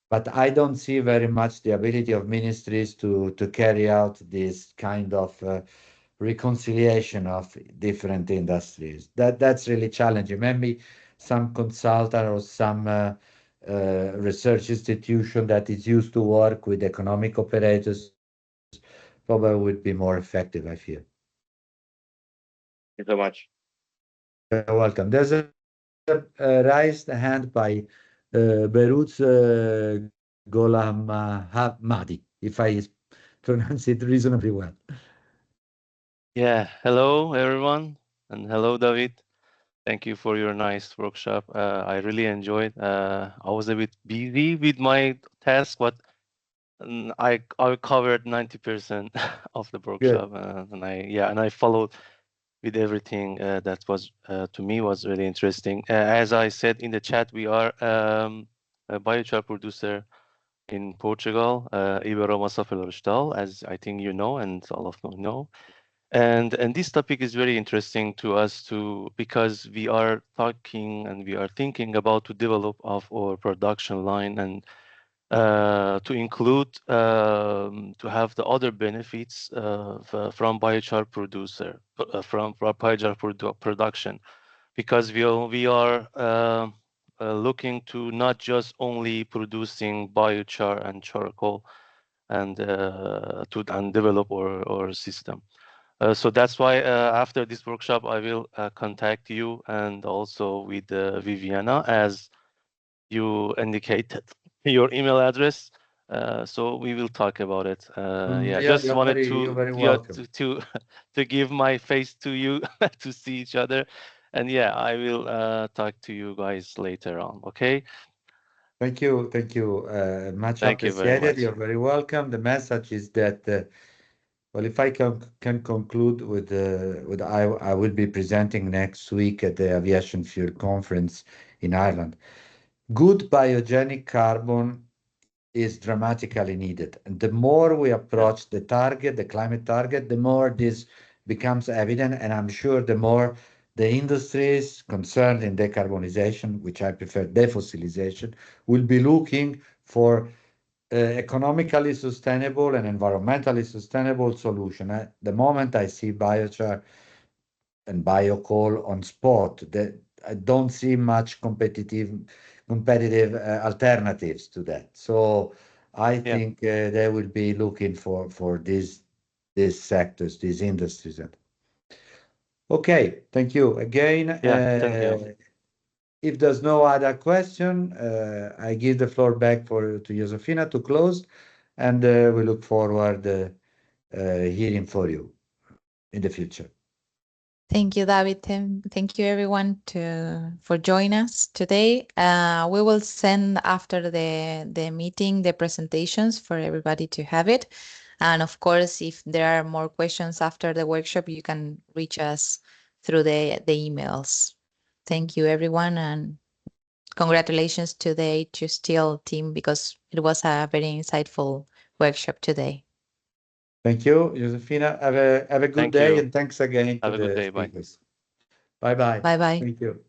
But I don't see very much the ability of ministries to carry out this kind of reconciliation of different industries. That's really challenging. Maybe some consultant or some research institution that is used to work with economic operators probably would be more effective, I feel. Thank you so much. You're welcome. There's a raised hand by Beruz Golamahmadi, if I pronounce it reasonably well. Yeah, hello everyone, and hello David. Thank you for your nice workshop. I really enjoyed. I was a bit busy with my task, but I covered 90% of the workshop, and I followed with everything that was to me was really interesting. As I said in the chat, we are a biochar producer in Portugal, Iberomassa Florestal, as I think you know, and all of you know. And this topic is very interesting to us too, because we are talking and we are thinking about to develop of our production line and to include to have the other benefits from biochar producer from biochar production, because we are looking to not just only producing biochar and charcoal and to develop our system. So that's why after this workshop, I will contact you and also with Viviana, as you indicated your email address. So we will talk about it. Yeah, just wanted you're very yeah, welcome. to give my face to you to see each other. And yeah, I will talk to you guys later on. Okay. Thank you. Thank you. Much Thank you very appreciated. much. You're very welcome. The message is that, well, if I can conclude with I will be presenting next week at the Aviation Fuel Conference in Ireland. Good biogenic carbon is dramatically needed. And the more we approach the target, the climate target, the more this becomes evident. And I'm sure the more the industries concerned in decarbonization, which I prefer defossilization, will be looking for economically sustainable and environmentally sustainable solution. At the moment I see biochar and biocoal on spot, that I don't see much competitive alternatives to that. So I think they will be looking for these sectors, these industries. Okay, thank you again. Yeah, thank you. If there's no other question, I give the floor back to Josefina to close. and we look forward hearing for you in the future. Thank you, David. Thank you, everyone, for joining us today. We will send after the meeting the presentations for everybody to have it. And of course, if there are more questions after the workshop, you can reach us through the emails. Thank you, everyone, and congratulations to the H2STEEL team because it was a very insightful workshop today. Thank you, Josefina. Have a good Thank day, you. and thanks again to Have a good the day. Bye. speakers. Bye-bye. Bye-bye. Thank you.